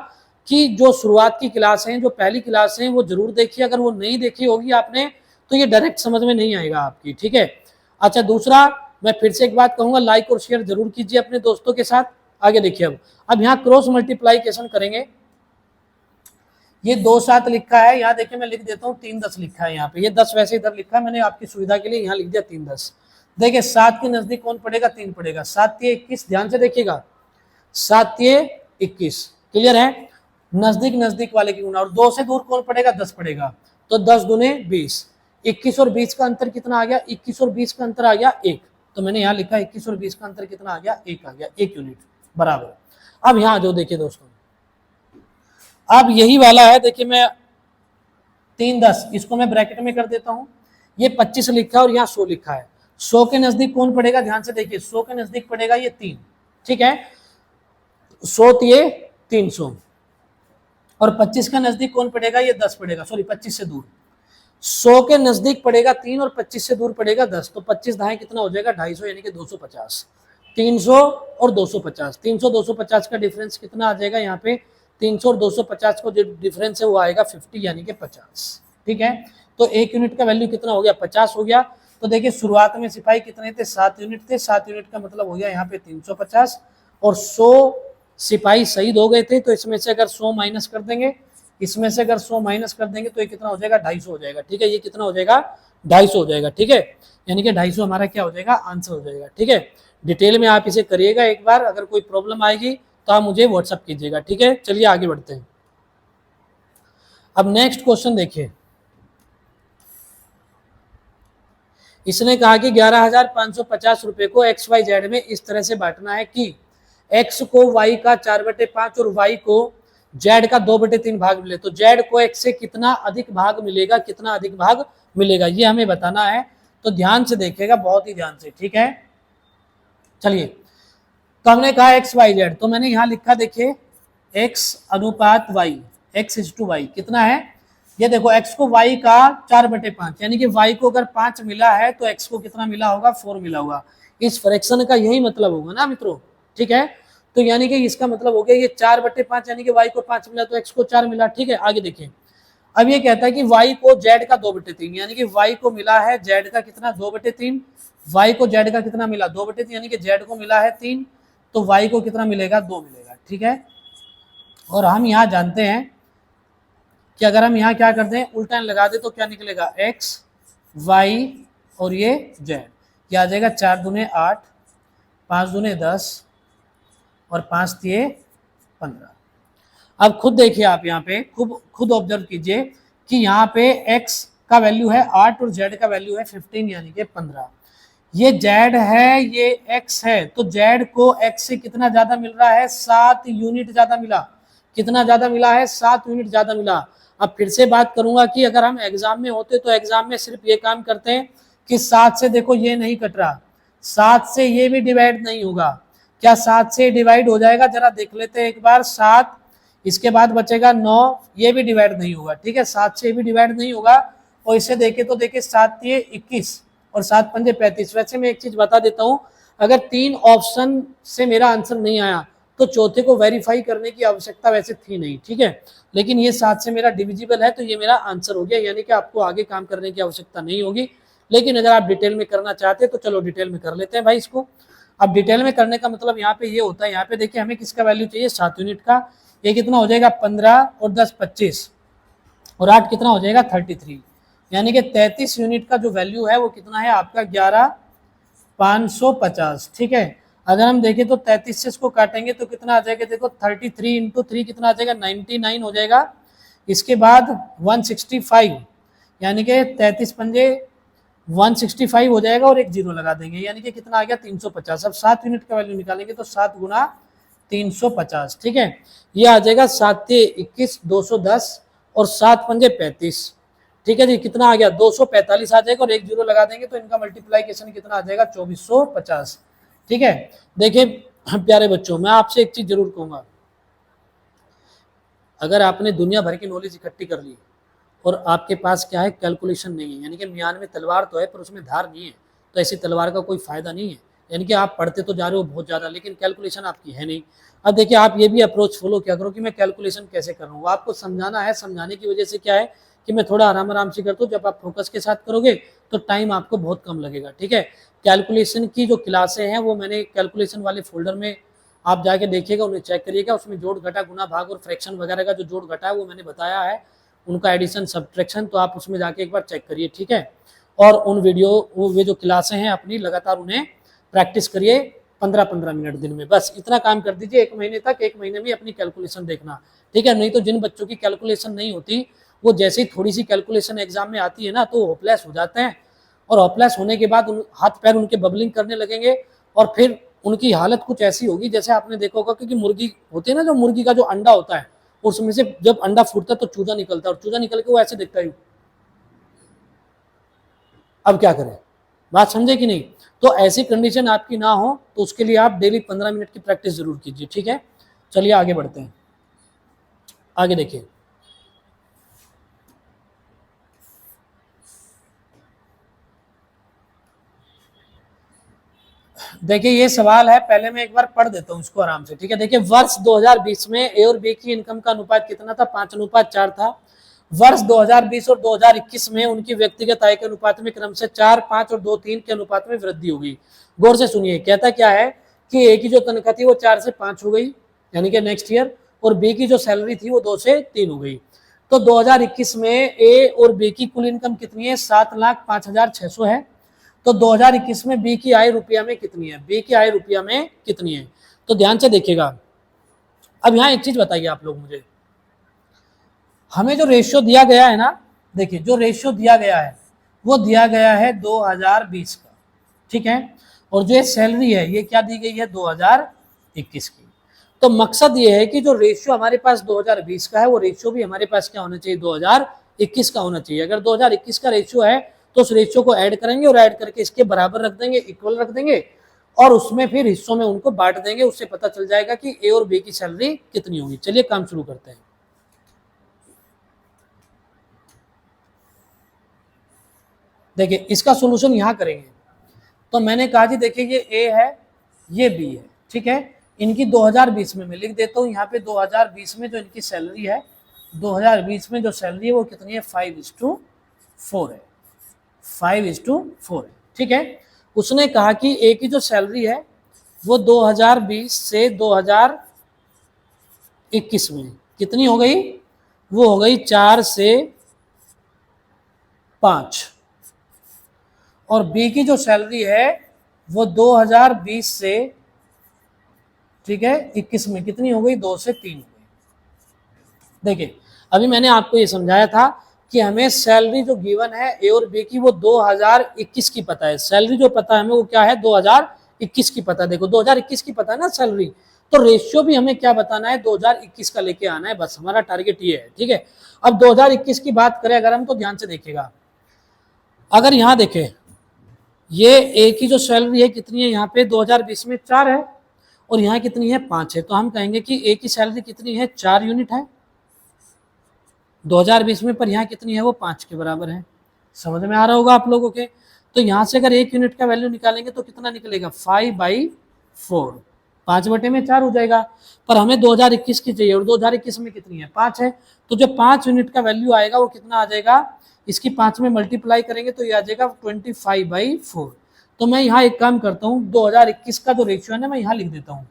कि जो शुरुआत की क्लास है, जो पहली क्लास है, वो जरूर देखिए। अगर वो नहीं देखी होगी आपने तो ये डायरेक्ट समझ में नहीं आएगा आपकी, ठीक है। अच्छा, दूसरा मैं फिर से एक बात कहूंगा, लाइक और शेयर जरूर कीजिए अपने दोस्तों के साथ। आगे देखिए, अब यहाँ क्रॉस मल्टीप्लाइकेशन करेंगे, ये 2-7 लिखा है, यहाँ देखिए मैं लिख देता हूँ 3-10 लिखा है यहाँ पे, ये 10 वैसे इधर लिखा है मैंने आपकी सुविधा के लिए, यहाँ लिख दिया 3-10। देखिए 7 के नजदीक कौन पड़ेगा, 3 पड़ेगा, 7-21, ध्यान से देखिएगा, 7-21, क्लियर है, नजदीक नजदीक वाले की गुना। और 2 से दूर कौन पड़ेगा, 10 पड़ेगा, तो 10 दूने 20, 21 और 20 का अंतर कितना आ गया, 21 और 20 का अंतर आ गया 1, तो मैंने यहाँ लिखा 21 और 20 का अंतर कितना आ गया, 1 आ गया, 1 यूनिट बराबर। अब यहाँ जो देखिए दोस्तों, अब यही वाला है, देखिए मैं 3-10 इसको मैं ब्रैकेट में कर देता हूं, ये 25 लिखा है और यहाँ 100 लिखा है, 100 के नजदीक कौन पड़ेगा, ध्यान से देखिए, 100 के नजदीक पड़ेगा ये 3, ठीक है, 100 ये 300, और 25 का नजदीक कौन पड़ेगा, ये 10 पड़ेगा, सॉरी 25 से दूर, 100 के नजदीक पड़ेगा 3 और 25 से दूर पड़ेगा 10, तो 25 दाएं कितना हो जाएगा, 250, यानी कि 250, 300 और 250, 300 250 का डिफरेंस कितना आ जाएगा यहाँ पे, 300 और 250 को जो डिफरेंस है वो आएगा 50, यानी कि 50, ठीक है। तो 1 यूनिट का वैल्यू कितना हो गया, 50 हो गया। तो देखिए शुरुआत में सिपाही कितने थे, 7 यूनिट थे, 7 यूनिट का मतलब हो गया यहाँ पे 350, और 100 सिपाही शहीद हो गए थे, तो इसमें से अगर 100 माइनस कर देंगे, इसमें से अगर 100 माइनस कर देंगे तो ये कितना हो जाएगा, 250 हो जाएगा, ठीक है, ये कितना हो जाएगा, 250 हो जाएगा, ठीक है, यानी कि 250 हमारा क्या हो जाएगा, आंसर हो जाएगा, ठीक है। डिटेल में आप इसे करिएगा एक बार, अगर कोई प्रॉब्लम आएगी तो आप मुझे व्हाट्सअप कीजिएगा, ठीक है। चलिए आगे बढ़ते हैं। अब नेक्स्ट क्वेश्चन देखिए, इसने कहा कि 11,550 रुपए को XYZ में इस तरह से बांटना है कि x को y का 4/5 और y को z का 2/3 भाग मिले। तो z को x से कितना अधिक भाग मिलेगा, कितना अधिक भाग मिलेगा, ये हमें बताना है। तो ध्यान से देखिएगा, बहुत ही ध्यान से, ठीक है। चलिए, तो हमने कहा XYZ, तो मैंने यहां लिखा, देखिए x अनुपात y, x:y कितना है, ये देखो x को y का 4/5, यानी कि y को अगर 5 मिला है तो x को कितना मिला होगा, 4 मिला होगा। इस फ्रैक्शन का यही मतलब होगा ना मित्रों, ठीक है। तो यानी कि इसका मतलब हो गया ये 4/5, यानी कि y को 5 मिला तो x को 4 मिला, ठीक है। आगे देखिए, अब ये कहता है कि y को z का 2/3, यानी कि y को मिला है z का कितना, 2/3, y को z का कितना मिला, 2/3, यानी कि z को मिला है 3, तो y को कितना मिलेगा, 2 मिलेगा, ठीक है। और हम यहाँ जानते हैं कि अगर हम यहाँ क्या करते हैं, उल्टा लगा दे तो क्या निकलेगा, x y और ये z, ये आ जाएगा 4 दूने 8, 5 दूने 10 और 5 तिये 15। अब खुद देखिए आप यहाँ पे खुद ऑब्जर्व कीजिए कि यहाँ पे x का वैल्यू है 8 और z का वैल्यू है 15, यानी कि 15। ये z है, ये x है, तो z को x से कितना ज्यादा मिल रहा है, 7 यूनिट ज्यादा मिला। कितना ज्यादा मिला है, 7 यूनिट ज्यादा मिला। अब फिर से बात करूंगा कि अगर हम एग्जाम में होते तो एग्जाम में सिर्फ ये काम करते हैं कि 7 से देखो ये नहीं कट रहा, 7 से ये भी डिवाइड नहीं होगा। क्या 7 से डिवाइड हो जाएगा, जरा देख लेते हैं एक बार। 7, इसके बाद बचेगा 9, ये भी डिवाइड नहीं होगा, ठीक है, 7 से भी डिवाइड नहीं होगा। और इसे देखे तो देखिए 7 तिये 21 और 7 पंजे 35। वैसे मैं एक चीज बता देता हूं, अगर 3 ऑप्शन से मेरा आंसर नहीं आया तो चौथे को वेरीफाई करने की आवश्यकता वैसे थी नहीं, ठीक है। लेकिन ये 7 से मेरा डिविजिबल है तो ये मेरा आंसर हो गया, यानी कि आपको आगे काम करने की आवश्यकता नहीं होगी। लेकिन अगर आप डिटेल में करना चाहते हैं तो चलो डिटेल में कर लेते हैं भाई इसको। अब डिटेल में करने का मतलब यहाँ पे ये होता है, यहाँ पे देखिए हमें किसका वैल्यू चाहिए, 7 यूनिट का। ये कितना हो जाएगा, 15 और 10 25 और 8 कितना हो जाएगा, 33, यानी कि 33 यूनिट का जो वैल्यू है वो कितना है आपका, 11,550, ठीक है। अगर हम देखें तो 33 से इसको काटेंगे तो कितना आ जाएगा, देखो 33 इंटू 3 कितना आ जाएगा, 99 हो जाएगा। इसके बाद 165, यानी कि 33 पंजे 165 हो जाएगा और एक जीरो लगा देंगे, यानी कि कितना आ गया, 350। अब 7 यूनिट का वैल्यू निकालेंगे तो 7 गुना 350, ठीक है। ये आ जाएगा 7 तिये 21, 210 और 7 पंजे 35, ठीक है जी। कितना आ गया, 245 आ जाएगा और एक जीरो लगा देंगे तो इनका मल्टीप्लाइकेशन कितना आ जाएगा, 2450, ठीक है। देखिए प्यारे बच्चों, मैं आपसे एक चीज जरूर कहूंगा, अगर आपने दुनिया भर की नॉलेज इकट्ठी कर ली और आपके पास क्या है, कैलकुलेशन नहीं है, यानी कि म्यान में तलवार तो है पर उसमें धार नहीं है, तो ऐसी तलवार का कोई फायदा नहीं है। यानी कि आप पढ़ते तो जा रहे हो बहुत ज़्यादा, लेकिन कैलकुलेशन आपकी है नहीं। अब देखिए आप ये भी अप्रोच फॉलो क्या करो कि मैं कैलकुलेशन कैसे कर रहा हूँ, आपको समझाना है। समझाने की वजह से क्या है कि मैं थोड़ा आराम आराम से करता हूँ, जब आप फोकस के साथ करोगे तो टाइम आपको बहुत कम लगेगा, ठीक है। कैलकुलेशन की जो क्लासें हैं वो मैंने कैलकुलेशन वाले फोल्डर में आप जाके देखिएगा, उन्हें चेक करिएगा, उसमें जोड़ घटा गुना भाग और फ्रैक्शन वगैरह का जो जोड़ घटा है वो मैंने बताया है, उनका एडिशन सब्ट्रैक्शन, तो आप उसमें जाके एक बार चेक करिए, ठीक है। और उन वे जो क्लासें हैं अपनी लगातार उन्हें प्रैक्टिस करिए 15-15 मिनट दिन में, बस इतना काम कर दीजिए 1 महीने तक। 1 महीने में अपनी कैलकुलेशन देखना, ठीक है। नहीं तो जिन बच्चों की कैलकुलेशन नहीं होती वो जैसे ही थोड़ी सी कैलकुलेशन एग्जाम में आती है ना तो होपलेस हो जाते हैं, और होपलेस होने के बाद हाथ पैर उनके बबलिंग करने लगेंगे और फिर उनकी हालत कुछ ऐसी होगी जैसे आपने देखा होगा, क्योंकि मुर्गी होती है ना, जो मुर्गी का जो अंडा होता है उसमें से जब अंडा फूटता है तो चूजा निकलता है, और चूजा निकल के वो ऐसे दिखता है। अब क्या करें, बात समझे कि नहीं। तो ऐसी कंडीशन आपकी ना हो तो उसके लिए आप डेली 15 मिनट की प्रैक्टिस जरूर कीजिए, ठीक है। चलिए आगे बढ़ते हैं, आगे देखिए। देखिए ये सवाल है, पहले मैं एक बार पढ़ देता हूं इसको आराम से, ठीक है। देखिए वर्ष 2020 में ए और बी की इनकम का अनुपात कितना था, 5:4 था। वर्ष 2020 और 2021 में उनकी व्यक्तिगत आय के अनुपात में क्रम से 4, 5 और 2, 3 के अनुपात में वृद्धि होगी। गौर से सुनिए, कहता क्या है कि ए की जो तनख्वाह थी वो 4 से 5 हो गई, यानी कि नेक्स्ट ईयर, और बी की जो सैलरी थी वो 2 से 3 हो गई। तो 2021 में ए और बी की कुल इनकम कितनी है, 7,05,600 है। तो 2021 में बी की आय रुपया में कितनी है, बी की आय रुपया में कितनी है, तो ध्यान से देखिएगा। अब यहाँ एक चीज बताइए आप लोग मुझे, हमें जो रेशियो दिया गया है ना, देखिए जो रेशियो दिया गया है वो दिया गया है 2020 का, ठीक है। और जो ये सैलरी है ये क्या दी गई है 2021 की। तो मकसद ये है कि जो रेशियो हमारे पास 2020 का है वो रेशियो भी हमारे पास क्या होना चाहिए 2021 का होना चाहिए। अगर 2021 का रेशियो है तो उस रेशियो को ऐड करेंगे और ऐड करके इसके बराबर रख देंगे, इक्वल रख देंगे, और उसमें फिर हिस्सों में उनको बांट देंगे। उससे पता चल जाएगा कि ए और बी की सैलरी कितनी होगी। चलिए काम शुरू करते हैं। देखिए इसका सोल्यूशन यहां करेंगे। तो मैंने कहा जी देखिए ये ए है ये बी है, ठीक है। इनकी 2020 में मैं लिख देता हूं यहाँ पे 2020 में जो इनकी सैलरी है, 2020 में जो सैलरी है वो कितनी है 5:4 है, 5:4 है, ठीक है। उसने कहा कि ए की जो सैलरी है वो 2020 से 2021 में कितनी हो गई, वो हो गई 4 से 5। और बी की जो सैलरी है वो 2020 से, ठीक है, 21 में कितनी हो गई 2 से 3 हो गई। देखिए अभी मैंने आपको ये समझाया था कि हमें सैलरी जो गिवन है ए और बी की वो 2021 की पता है। सैलरी जो पता है हमें वो क्या है 2021 की पता है। देखो 2021 की पता है ना सैलरी, तो रेशियो भी हमें क्या बताना है 2021 का लेके आना है, बस हमारा टारगेट ये है, ठीक है। अब 2021 की बात करें अगर हम तो ध्यान से देखिएगा, अगर यहाँ देखें ये ए की जो सैलरी है कितनी है यहाँ पे 2020 में 4 है और यहाँ कितनी है 5 है, तो हम कहेंगे कि ए की सैलरी कितनी है 4 यूनिट है 2020 में, पर यहाँ कितनी है वो 5 के बराबर है। समझ में आ रहा होगा आप लोगों के। तो यहाँ से अगर 1 यूनिट का वैल्यू निकालेंगे तो कितना निकलेगा 5/4, 5/4 हो जाएगा। पर हमें 2021 की चाहिए और 2021 में कितनी है 5 है, तो जो 5 यूनिट का वैल्यू आएगा वो कितना आ जाएगा, इसकी 5 में मल्टीप्लाई करेंगे तो ये आ जाएगा 25/4। तो मैं यहाँ एक काम करता हूँ 2021 का जो रेशियो है ना मैं यहाँ लिख देता हूँ,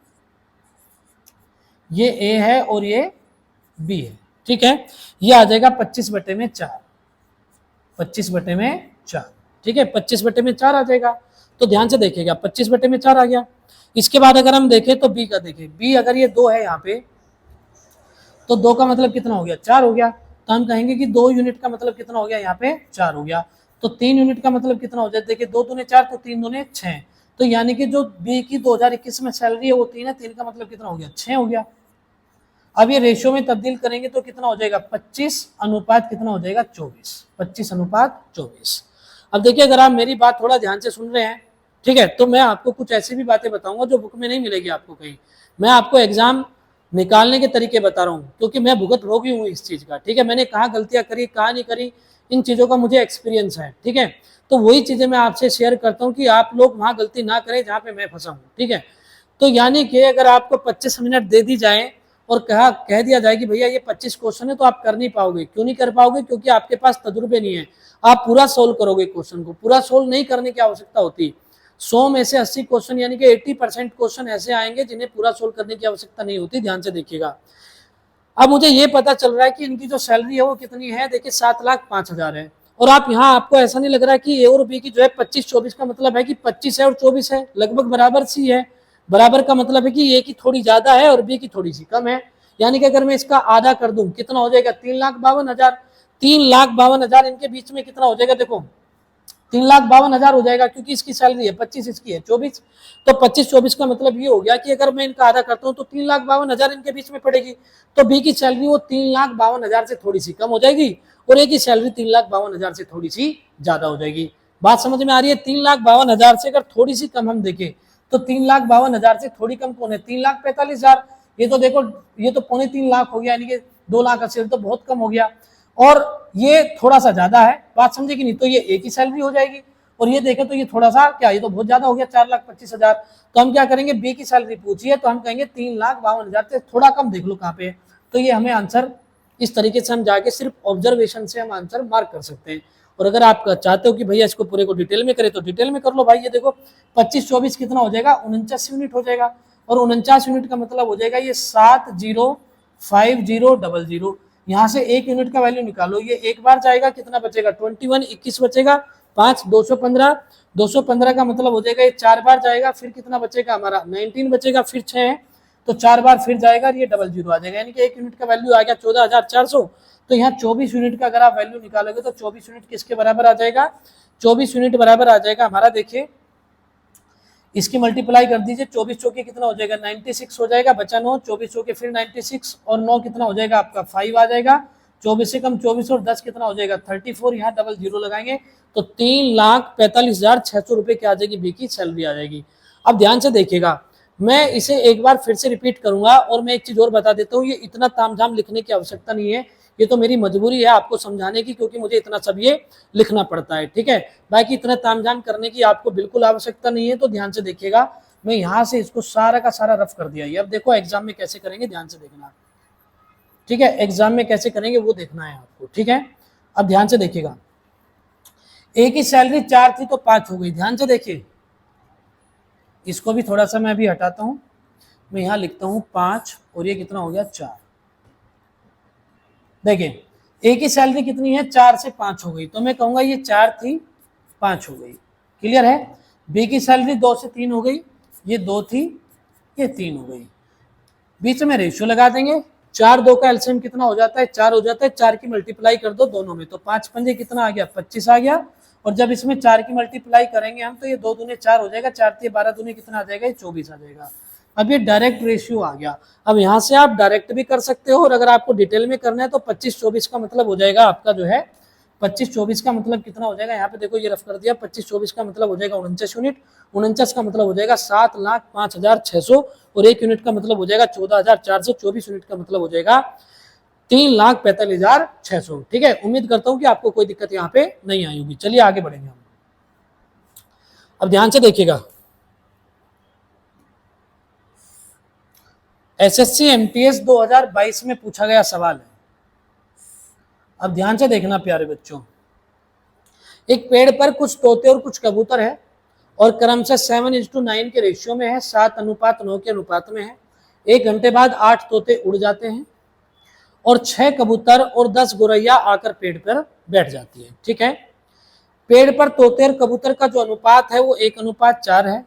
ये ए है और ये बी है, ठीक है। ये आ जाएगा 25/4, 25/4, ठीक है, 25/4 आ जाएगा। तो ध्यान से देखिएगा 25/4 आ गया। इसके बाद अगर हम देखें तो बी का देखें, बी अगर ये 2 है यहाँ पे तो 2 का मतलब कितना हो गया 4 हो गया, तो हम कहेंगे कि 2 यूनिट का मतलब कितना हो गया यहाँ पे 4 हो गया। तो 3 यूनिट का मतलब कितना हो जाए, देखिए 2 दूने 4 तो 3 दूने 6, तो यानी कि जो बी की 2021 में सैलरी है वो 3 है, 3 का मतलब कितना हो गया 6 हो गया। अब ये रेशियो में तब्दील करेंगे तो कितना हो जाएगा 25 अनुपात कितना हो जाएगा 24, 25/24। अब देखिए अगर आप मेरी बात थोड़ा ध्यान से सुन रहे हैं, ठीक है, तो मैं आपको कुछ ऐसी भी बातें बताऊंगा जो बुक में नहीं मिलेगी आपको कहीं। मैं आपको एग्जाम निकालने के तरीके बता रहा हूँ क्योंकि मैं भुगत भोगी हूँ इस चीज का, ठीक है। मैंने कहाँ गलतियां करी कहाँ नहीं करी इन चीजों का मुझे एक्सपीरियंस है, ठीक है। तो वही चीजें मैं आपसे शेयर करता हूँ कि आप लोग वहां गलती ना करें जहाँ पे मैं फंसा हूँ, ठीक है। तो यानी कि अगर आपको 25 मिनट दे दी जाए और कह दिया जाए कि भैया ये 25 क्वेश्चन है तो आप कर नहीं पाओगे। क्यों नहीं कर पाओगे, क्योंकि आपके पास तजुर्बे नहीं है। आप पूरा सोल्व करोगे क्वेश्चन को, पूरा सोल्व नहीं करने की आवश्यकता होती। 100 में से 80 क्वेश्चन यानी कि 80% क्वेश्चन ऐसे आएंगे जिन्हें पूरा सोल्व करने की आवश्यकता नहीं होती। ध्यान से देखिएगा। अब मुझे ये पता चल रहा है कि इनकी जो सैलरी है वो कितनी है, देखिए 7,05,000 है। और आप यहाँ आपको ऐसा नहीं लग रहा है कि ए और बी की जो है 25-24 का मतलब है कि 25 है और 24 है, लगभग बराबर सी है। बराबर का मतलब है कि ए की थोड़ी ज्यादा है और बी की थोड़ी सी कम है। यानी कि अगर मैं इसका आधा कर दूं कितना हो जाएगा 3,52,000, 3,52,000 इनके बीच में कितना हो जाएगा, देखो 3,52,000 हो जाएगा क्योंकि इसकी सैलरी है 25, इसकी है 24। तो 25-24 का मतलब ये हो गया कि अगर मैं इनका आधा करता हूँ तो 3,52,000 इनके बीच में पड़ेगी। तो बी की सैलरी वो 3,52,000 से थोड़ी सी कम हो जाएगी और ए की सैलरी 3,52,000 से थोड़ी सी ज्यादा हो जाएगी। बात समझ में आ रही है। 3,52,000 से अगर थोड़ी सी कम हम देखें तो 3,52,000 से थोड़ी कम कौन है 3,45,000। ये तो देखो ये तो 3.25 लाख हो गया, यानी कि 2,80,000 तो बहुत कम हो गया। और ये थोड़ा सा ज्यादा है, बात समझे कि नहीं। तो ये ए की सैलरी हो जाएगी और ये देखें तो ये थोड़ा सा क्या, ये तो बहुत ज्यादा हो गया 4,25,000। तो हम क्या करेंगे बी की सैलरी पूछिए तो हम कहेंगे 3,52,000 से थोड़ा कम देख लो कहाँ पे। तो ये हमें आंसर इस तरीके से हम जाके सिर्फ ऑब्जर्वेशन से हम आंसर मार्क कर सकते हैं। और अगर आप चाहते हो कि भैया इसको पूरे को डिटेल में करें तो डिटेल में कर लो भाई। ये देखो 25-24 कितना हो जाएगा 49 यूनिट हो जाएगा और 49 यूनिट का मतलब हो जाएगा ये 705000। यहाँ से 1 यूनिट का वैल्यू निकालो, ये एक बार जाएगा कितना बचेगा 21, 21 बचेगा 5, 215, 215 का मतलब हो जाएगा ये 4 बार जाएगा, फिर कितना बचेगा हमारा 19 बचेगा, फिर 6 है तो 4 बार फिर जाएगा, ये 00 आ जाएगा। यानी कि 1 यूनिट का वैल्यू आ गया 14,400। तो यहाँ 24 यूनिट का अगर आप वैल्यू निकालोगे तो 24 यूनिट किसके बराबर आ जाएगा, 24 यूनिट बराबर आ जाएगा हमारा, देखिए इसकी मल्टीप्लाई कर दीजिए, 24 चौके कितना हो जाएगा 96 हो जाएगा, बचा 9, 24 चौके फिर 96 और 9 कितना हो जाएगा आपका 5 आ जाएगा, 24 से कम 24 और 10 कितना हो जाएगा 34, यहाँ डबल जीरो लगाएंगे तो 3,45,600 रुपए की आ जाएगी बी की सैलरी आ जाएगी। अब ध्यान से देखिएगा, मैं इसे एक बार फिर से रिपीट करूंगा और मैं एक चीज और बता देता हूँ, ये इतना तामझाम लिखने की आवश्यकता नहीं है, ये तो मेरी मजबूरी है आपको समझाने की, क्योंकि मुझे इतना सब ये लिखना पड़ता है, ठीक है। बाकी इतना तामझाम करने की आपको बिल्कुल आवश्यकता नहीं है। तो ध्यान से देखिएगा, मैं यहाँ से इसको सारा का सारा रफ कर दिया। ये अब देखो एग्जाम में कैसे करेंगे, ध्यान से देखना, ठीक है, एग्जाम में कैसे करेंगे वो देखना है आपको, ठीक है। अब ध्यान से देखिएगा, एक ही सैलरी 4 थी तो 5 हो गई, ध्यान से देखिए, इसको भी थोड़ा सा मैं अभी हटाता हूं, मैं यहां लिखता हूं 5 और ये कितना हो गया 4। देखिए एक ही सैलरी कितनी है 4 से 5 हो गई, तो मैं कहूंगा ये 4 थी 5 हो गई, क्लियर है। बी की सैलरी 2 से 3 हो गई, ये 2 थी ये 3 हो गई, बीच में रेशियो लगा देंगे, 4 2 का एलसीएम कितना हो जाता है 4 हो जाता है, 4 की मल्टीप्लाई कर दो दोनों में, तो 5 पंजे कितना आ गया 25 आ गया, और जब इसमें 4 की मल्टीप्लाई करेंगे हम तो ये 2 दूने 4 हो जाएगा, 4 3 12 दूने कितना आ जाएगा, ये 24 आ जाएगा। अब ये डायरेक्ट रेशियो आ गया। अब यहाँ से आप डायरेक्ट भी कर सकते हो, और अगर आपको डिटेल में करना है तो 25-24 का मतलब हो जाएगा आपका जो है 25-24 का मतलब कितना हो जाएगा, यहाँ पे देखो ये रफ कर दिया, 25-24 का मतलब हो जाएगा 49 यूनिट, 49 का मतलब हो जाएगा 7,05,600 और 1 यूनिट का मतलब हो जाएगा 14,400, 24 यूनिट का मतलब हो जाएगा 3,45,600। ठीक है, उम्मीद करता हूं कि आपको कोई दिक्कत यहाँ पे नहीं आई होगी। चलिए आगे बढ़ेंगे हम। अब ध्यान से देखिएगा, एसएससी एमटीएस 2022 में पूछा गया सवाल है। अब ध्यान से देखना प्यारे बच्चों, एक पेड़ पर कुछ तोते और कुछ कबूतर है और क्रमशः 7:9 के रेशियो में है, 7:9 के अनुपात में है। 1 घंटे बाद 8 तोते उड़ जाते हैं और 6 कबूतर और 10 गोरैया आकर पेड़ पर बैठ जाती है। ठीक है, पेड़ पर तोते और कबूतर का जो अनुपात है वो 1:4 है।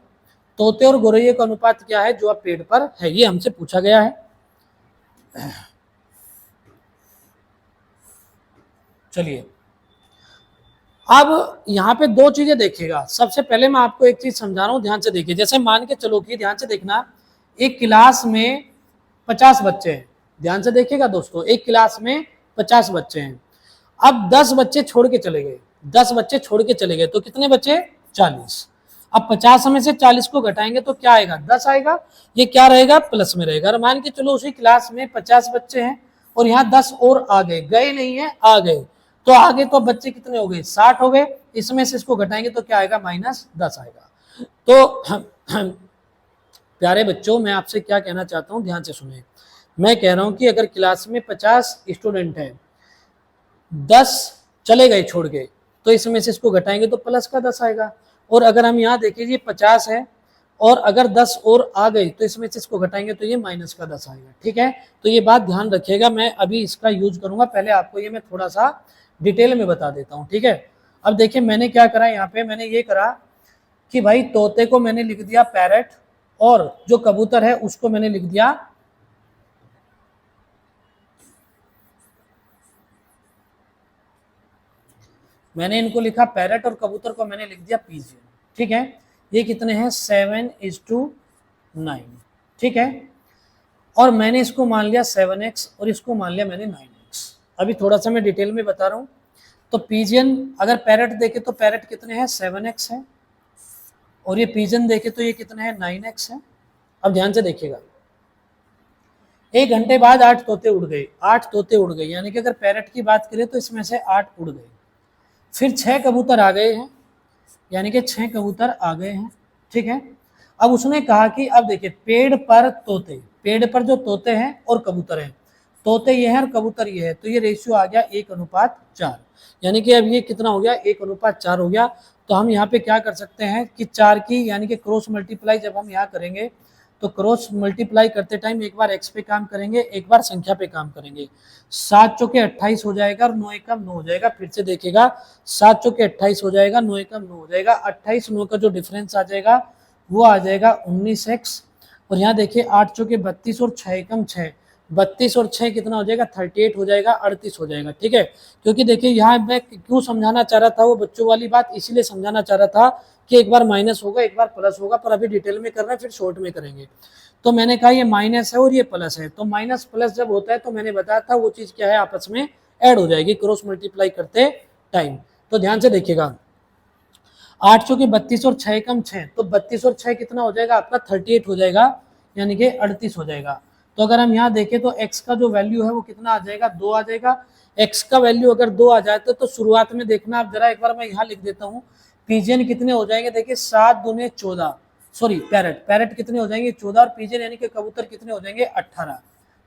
तोते और गोरैया का अनुपात क्या है जो अब पेड़ पर है, ये हमसे पूछा गया है। चलिए अब यहाँ पे 2 चीजें देखिएगा। सबसे पहले मैं आपको एक चीज समझा रहा हूँ, ध्यान से देखिए। जैसे मान के चलो कि, ध्यान से देखना, एक क्लास में 50 बच्चे हैं। ध्यान से देखिएगा दोस्तों, एक क्लास में 50 बच्चे हैं। अब 10 बच्चे छोड़ के चले गए, 10 बच्चे छोड़ के चले गए तो कितने बचे 40। अब 50 में से 40 को घटाएंगे तो क्या आएगा 10 आएगा, ये क्या रहेगा प्लस में रहेगा। और मान के चलो उसी क्लास में 50 बच्चे हैं और यहाँ 10 और आ गए, गए नहीं है आ गए, तो आगे तो बच्चे कितने हो गए 60 हो गए, इसमें से इसको घटाएंगे तो क्या आएगा -10 आएगा। तो प्यारे बच्चों मैं आपसे क्या कहना चाहता हूं, ध्यान से सुने। मैं कह रहा हूं कि अगर क्लास में 50 स्टूडेंट हैं, 10 चले गए छोड़ के, तो इसमें से इसको घटाएंगे तो प्लस का 10 आएगा। और अगर हम यहाँ देखें ये 50 है और अगर 10 और आ गए तो इसमें से इसको घटाएंगे तो ये माइनस का 10 आएगा। ठीक है, तो ये बात ध्यान रखिएगा, मैं अभी इसका यूज करूंगा, पहले आपको ये मैं थोड़ा सा डिटेल में बता देता हूँ। ठीक है, अब देखिए मैंने क्या करा, यहाँ पे मैंने ये करा कि भाई तोते को मैंने लिख दिया पैरट और जो कबूतर है उसको मैंने लिख दिया इनको लिखा पैरट और कबूतर को मैंने लिख दिया पीजियन। ठीक है, ये कितने हैं 7:9। ठीक है, और मैंने इसको मान लिया 7x और इसको मान लिया मैंने 9x। अभी थोड़ा सा मैं डिटेल में बता रहा हूँ। तो पीजियन अगर पैरट देखे तो पैरट कितने हैं 7x है और ये पीजन देखे तो ये कितने हैं 9x है। अब ध्यान से देखिएगा, 1 घंटे बाद 8 तोते उड़ गए, 8 तोते उड़ गए, यानी कि अगर पैरट की बात करें तो इसमें से 8 उड़ गए। फिर 6 कबूतर आ गए हैं, यानी कि 6 कबूतर आ गए हैं। ठीक है, अब उसने कहा कि अब देखिए पेड़ पर तोते, पेड़ पर जो तोते हैं और कबूतर हैं, तोते ये हैं और कबूतर ये है, तो ये रेशियो आ गया 1:4, यानी कि अब ये कितना हो गया 1:4 हो गया। तो हम यहाँ पे क्या कर सकते हैं कि 4 की यानी कि क्रॉस मल्टीप्लाई जब हम यहाँ करेंगे तो क्रॉस मल्टीप्लाई करते टाइम एक बार x पे काम करेंगे, एक बार संख्या पे काम करेंगे। 7 चौके 28 हो जाएगा और 9 एकम 9 हो जाएगा। फिर से देखिएगा, 7 चौके 28 हो जाएगा, 9 एकम 9 हो जाएगा। 28 9 का जो डिफरेंस आ जाएगा वो आ जाएगा 19x। और यहाँ देखिए 8 चौके 32 और 6 एकम 6, 32 और 6 कितना हो जाएगा 38 हो जाएगा, 38 हो जाएगा। ठीक है, क्योंकि देखिए यहाँ मैं क्यों समझाना चाह रहा था वो बच्चों वाली बात, इसीलिए समझाना चाह रहा था कि एक बार माइनस होगा एक बार प्लस होगा, पर अभी डिटेल में कर रहे हैं फिर शॉर्ट में करेंगे। तो मैंने कहा ये माइनस है और ये प्लस है, तो माइनस प्लस जब होता है तो मैंने बताया था वो चीज क्या है, आपस में ऐड हो जाएगी क्रॉस मल्टीप्लाई करते टाइम। तो ध्यान से देखिएगा, 8 चौके 32 और 6 कम 6, तो 32 और 6 कितना हो जाएगा आपका 38 हो जाएगा, यानी कि 38 हो जाएगा। तो अगर हम यहाँ देखें तो x का जो वैल्यू है वो कितना आ जाएगा 2 आ जाएगा। x का वैल्यू अगर 2 आ जाए तो शुरुआत में देखना आप जरा, एक बार मैं यहाँ लिख देता हूँ, पीजियन कितने हो जाएंगे, देखिए 7 दूने 14, सॉरी पैरेट, पैरेट कितने हो जाएंगे 14, और पीजियन यानी कि कबूतर कितने हो जाएंगे 18,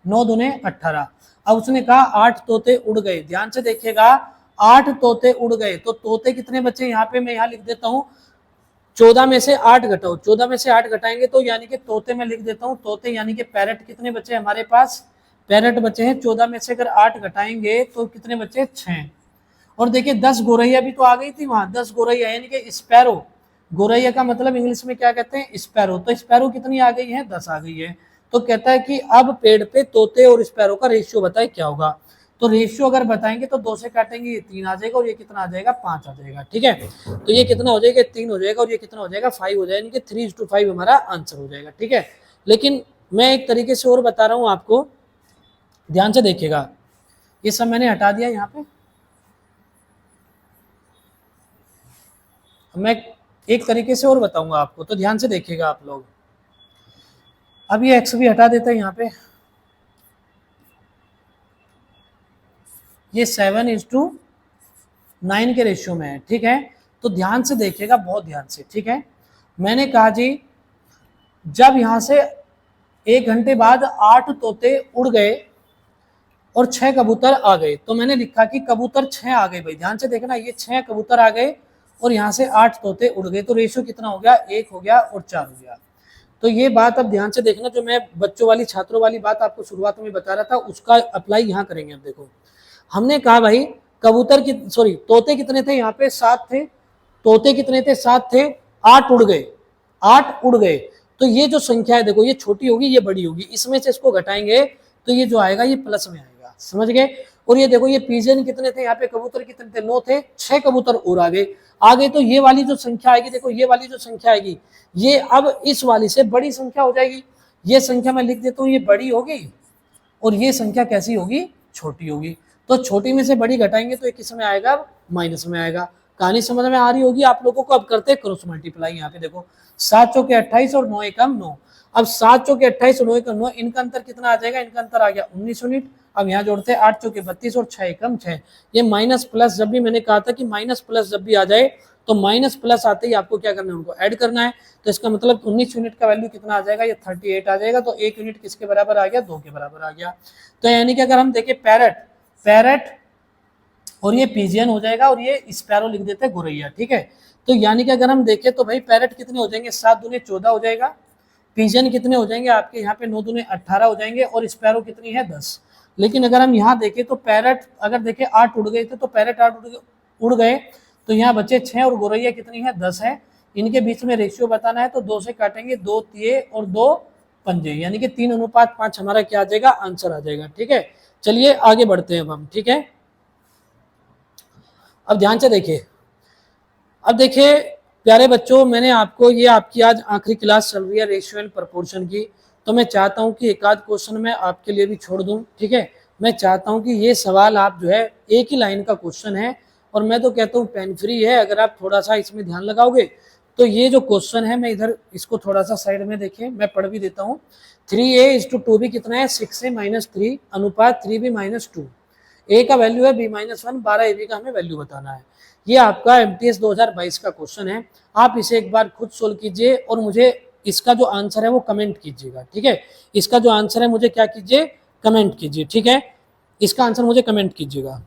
9 दूने 18। अब उसने कहा 8 तोते उड़ गए, ध्यान से देखिएगा 8 तोते उड़ गए, तो तोते कितने बचे यहाँ पे, मैं यहाँ लिख देता हूँ 14 में से 8 घटाओ, 14 में से 8 घटाएंगे तो यानी कि तोते में लिख देता हूँ तोते, यानी कि पैरेट कितने बचे हमारे पास, पैरेट बचे हैं 14 में से अगर 8 घटाएंगे तो कितने बचे 6। और देखिए 10 गोरैया भी तो आ गई थी वहां, 10 गोरैया यानी कि स्पैरो, गोरैया का मतलब इंग्लिश में क्या कहते हैं स्पैरो, तो स्पैरो कितनी आ गई है 10 आ गई है। तो कहता है कि अब पेड़ पे तोते और स्पैरो का रेशियो बताए क्या होगा, तो रेशियो अगर बताएंगे तो 2 से काटेंगे ये 3 आ जाएगा और ये कितना आ जाएगा 5 आ जाएगा। ठीक है, तो ये कितना हो जाएगा 3 हो जाएगा और ये कितना हो जाएगा 5 हो जाएगा, 3:5 हमारा आंसर हो जाएगा। ठीक है, लेकिन मैं एक तरीके से और बता रहा हूं आपको, ध्यान से देखिएगा, ये सब मैंने हटा दिया यहाँ पे, मैं एक तरीके से और बताऊंगा आपको, तो ध्यान से देखिएगा आप लोग। अब ये एक्स भी हटा देता है यहाँ पे, ये 7:9 के रेशियो में है। ठीक है, तो ध्यान से देखिएगा बहुत ध्यान से। ठीक है, मैंने कहा जी जब यहां से 1 घंटे बाद 8 तोते उड़ गए और 6 कबूतर आ गए, तो मैंने लिखा कि कबूतर 6 आ गए, भाई ध्यान से देखना, ये 6 कबूतर आ गए और यहाँ से 8 तोते उड़ गए, तो रेशियो कितना हो गया 1 हो गया और 4 हो गया। तो ये बात अब ध्यान से देखना, जो मैं बच्चों वाली छात्रों वाली बात आपको शुरुआत में बता रहा था उसका अप्लाई यहाँ करेंगे। अब देखो हमने कहा भाई कबूतर की सॉरी तोते कितने थे, यहाँ पे 7 थे, तोते कितने थे 7 थे, 8 उड़ गए, 8 उड़ गए, तो ये जो संख्या है देखो ये छोटी होगी ये बड़ी होगी, इसमें से इसको घटाएंगे तो ये जो आएगा ये प्लस में आएगा, समझ गए। और ये देखो ये पिजन कितने थे, यहाँ पे कबूतर कितने थे 9 थे, 6 कबूतर और आ गए, तो ये वाली जो संख्या आएगी देखो ये वाली जो संख्या आएगी ये अब इस वाली से बड़ी संख्या हो जाएगी, ये संख्या मैं लिख देता हूँ ये बड़ी होगी और ये संख्या कैसी होगी छोटी होगी, तो छोटी में से बड़ी घटाएंगे तो ये किस में आएगा माइनस में आएगा। कहानी समझ में आ रही होगी आप लोगों को। अब करते हैं क्रॉस मल्टीप्लाई, यहाँ पे देखो 7 चौके 28 और 9 एकम 9, अब 7 चौके 28 और 9 एकम 9, इनका अंतर कितना आ जाएगा, इनका अंतर आ गया 19 यूनिट। अब यहाँ जोड़ते हैं 8 चौके 32 और 6 एकम 6, ये माइनस प्लस, जब भी मैंने कहा था कि माइनस प्लस जब भी आ जाए तो माइनस प्लस आते ही आपको क्या करना है उनको ऐड करना है, तो इसका मतलब 19 यूनिट का वैल्यू कितना आ जाएगा ये 38 आ जाएगा, तो 1 यूनिट किसके बराबर आ गया 2 के बराबर आ गया। तो यानी कि अगर हम देखें पैरेट, पैरेट और ये पीजियन हो जाएगा और ये स्पैरो लिख देते हैं गोरैया। ठीक है, तो यानी कि अगर हम देखें तो भाई पैरेट कितने हो जाएंगे 7 दूने 14 हो जाएगा, पीजियन कितने हो जाएंगे आपके यहाँ पे 9 दूने 18 हो जाएंगे और स्पैरो कितनी है 10। लेकिन अगर हम यहाँ देखें तो पैरेट अगर देखें 8 उड़ गए थे, तो पैरेट 8 उड़ गए तो यहाँ बचे 6 और गोरैया कितनी है 10 है, इनके बीच में रेशियो बताना है तो 2 से काटेंगे 2 तिये और 2 पंजे, यानी कि 3:5 हमारा क्या आ जाएगा आंसर आ जाएगा। ठीक है, चलिए आगे बढ़ते हैं अब हम। ठीक है, अब ध्यान से देखिए, अब देखिए प्यारे बच्चों, मैंने आपको ये आपकी आज आखिरी क्लास चल रही है रेशियो एंड प्रोपोर्शन की, तो मैं चाहता हूं कि एक आध क्वेश्चन मैं आपके लिए भी छोड़ दूं। ठीक है, मैं चाहता हूं कि ये सवाल आप जो है एक ही लाइन का क्वेश्चन है और मैं तो कहता हूं पेन फ्री है, अगर आप थोड़ा सा इसमें ध्यान लगाओगे तो ये जो क्वेश्चन है, मैं इधर इसको थोड़ा सा साइड में देखें मैं पढ़ भी देता हूँ। 3a:2b कितना है 6a-3 अनुपात 3b-2, ए का वैल्यू है b-1, 12 ab का हमें वैल्यू बताना है। ये आपका एमटीएस 2022 का क्वेश्चन है, आप इसे एक बार खुद सोल्व कीजिए और मुझे इसका जो आंसर है वो कमेंट कीजिएगा। ठीक है, इसका जो आंसर है मुझे क्या कीजिए कमेंट कीजिए। ठीक है, इसका आंसर मुझे कमेंट कीजिएगा।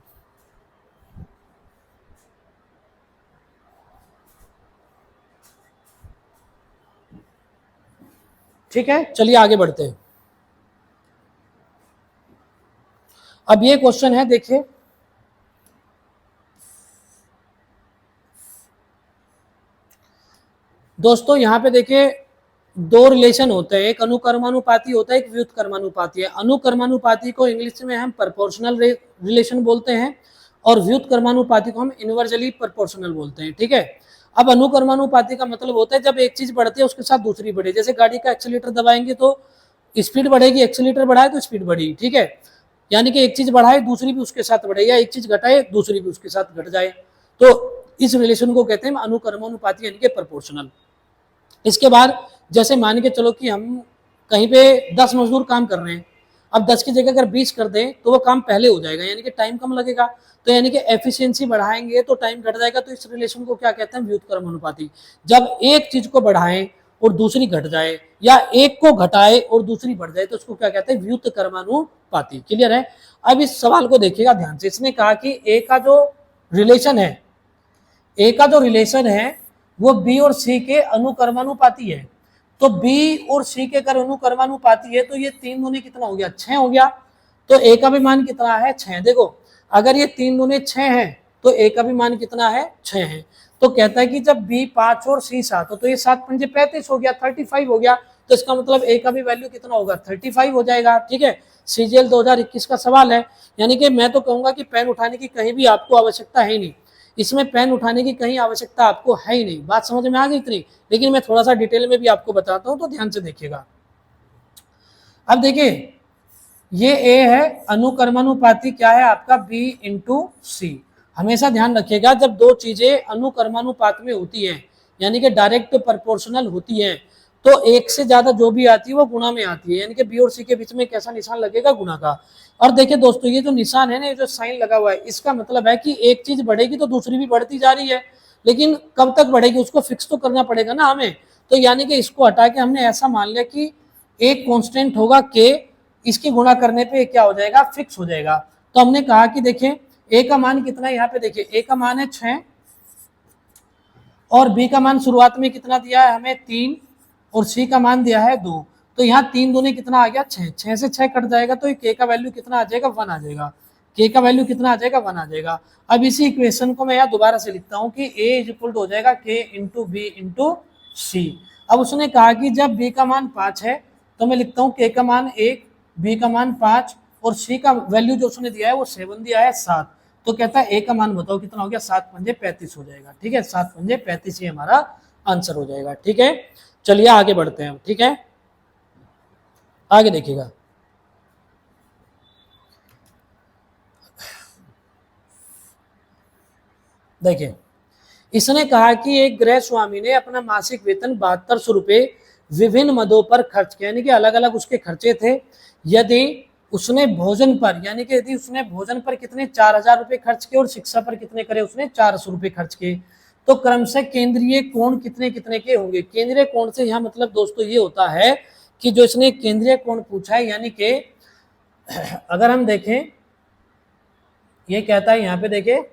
ठीक है, चलिए आगे बढ़ते हैं। अब ये क्वेश्चन है देखिए, दोस्तों यहाँ पे देखिए दो रिलेशन होते हैं, एक अनुकर्मानुपाती होता है, एक व्युत्क्रमानुपाती है। अनुकर्मानुपाती को इंग्लिश में हम प्रोपोर्शनल रिलेशन बोलते हैं और व्युत्क्रमानुपाती को हम इनवर्जली प्रोपोर्शनल बोलते हैं। ठीक है, अब अनुकर्मानुपाती का मतलब होता है जब एक चीज बढ़ती है उसके साथ दूसरी बढ़े। जैसे गाड़ी का एक्सीलेटर दबाएंगे तो स्पीड बढ़ेगी, एक्सीलेटर बढ़ाए तो स्पीड बढ़ी। ठीक है, यानी कि एक चीज बढ़ाए दूसरी भी उसके साथ बढ़े, या एक चीज घटाए दूसरी भी उसके साथ घट जाए, तो इस रिलेशन को कहते हैं अनुकर्मानुपाती यानी कि प्रोपोर्शनल। इसके बाद जैसे मान के चलो कि हम कहीं पे 10 मजदूर काम कर रहे हैं, अब 10 की जगह अगर 20 कर दें तो वो काम पहले हो जाएगा, यानी कि टाइम कम लगेगा। तो यानी कि एफिशिएंसी बढ़ाएंगे तो टाइम घट जाएगा। तो इस रिलेशन को क्या कहते हैं, व्युत्क्रमानुपाती। जब एक चीज को बढ़ाएं और दूसरी घट जाए, या एक को घटाए और दूसरी बढ़ जाए, तो उसको क्या कहते हैं, व्युत्क्रमानुपाती। क्लियर है। अब इस सवाल को देखिएगा ध्यान से। इसने कहा कि ए का जो रिलेशन है, ए का जो रिलेशन है वो बी और सी के अनुकर्मानुपाती है। तो बी और सी के अगर अनुकर्मानुपाती है तो ये 3 दूनी कितना हो गया, 6 हो गया। तो ए का भी मान कितना है, 6। देखो अगर ये 3 दूनी 6 है तो ए का भी मान कितना है, 6 है। तो कहता है कि जब बी 5 और सी 7 तो ये 7 पंजे 35 हो गया, 35 हो गया। तो इसका मतलब ए का भी वैल्यू कितना होगा, 35 हो जाएगा। ठीक है, सीजीएल 2021 का सवाल है। यानी कि मैं तो कहूंगा कि पेन उठाने की कहीं भी आपको आवश्यकता है नहीं, इसमें पेन उठाने की कहीं आवश्यकता आपको है ही नहीं। बात समझ में आ गई इतनी? लेकिन मैं थोड़ा सा डिटेल में भी आपको बताता हूं, तो ध्यान से देखिएगा। अब देखिए ये ए है, अनुकर्मानुपाती क्या है आपका, बी इंटू सी। हमेशा ध्यान रखिएगा जब दो चीजें अनुकर्मानुपात में होती हैं, यानी कि डायरेक्ट प्रोपोर्शनल होती हैं, तो एक से ज्यादा जो भी आती है वो गुणा में आती है। यानी कि बी और सी के बीच में कैसा निशान लगेगा, गुणा का। और देखिए दोस्तों ये जो निशान है ना, ये जो साइन लगा हुआ है, इसका मतलब है कि एक चीज बढ़ेगी तो दूसरी भी बढ़ती जा रही है, लेकिन कब तक बढ़ेगी उसको फिक्स तो करना पड़ेगा ना हमें। तो यानी कि इसको हटा के हमने ऐसा मान लिया कि एक कांस्टेंट होगा के, इसकी गुणा करने पे क्या हो जाएगा, फिक्स हो जाएगा। तो हमने कहा कि देखिए ए का मान कितना है, यहाँ पे देखिए ए का मान है 6 और बी का मान शुरुआत में कितना दिया है हमें, 3, और सी का मान दिया है 2। तो यहाँ 3 दूनी कितना आ गया, 6। 6 से 6 कट जाएगा तो के का वैल्यू कितना आ जाएगा, 1 आ जाएगा। के का वैल्यू कितना आ जाएगा, 1 आ जाएगा। अब इसी इक्वेशन को मैं यहाँ दोबारा से लिखता हूँ कि ए इज इक्वल टू हो जाएगा के इंटू बी इंटू सी। अब उसने कहा कि जब बी का मान 5 है तो मैं लिखता हूँ के का मान 1, बी का मान 5 और सी का वैल्यू जो उसने दिया है वो 7 दिया है, 7। तो कहता है ए का मान बताओ कितना हो गया, 7 पंजे 35 हो जाएगा। ठीक है, 7 पंजे 35 ही हमारा आंसर हो जाएगा। ठीक है, चलिए आगे बढ़ते हैं हम। ठीक है, आगे देखिएगा। देखिए इसने कहा कि एक गृह स्वामी ने अपना मासिक वेतन 7200 रुपए विभिन्न मदों पर खर्च किया, यानी कि अलग अलग उसके खर्चे थे। यदि उसने भोजन पर, यानी कि यदि उसने भोजन पर कितने 4000 रुपए खर्च किए और शिक्षा पर कितने करे उसने 400 रुपए खर्च किए, तो क्रमशः केंद्रीय कोण कितने कितने के होंगे। केंद्रीय कोण से यहाँ मतलब दोस्तों ये होता है कि जो इसने केंद्रीय कोण पूछा है, यानी कि अगर हम देखें, ये कहता है यहाँ पे देखें,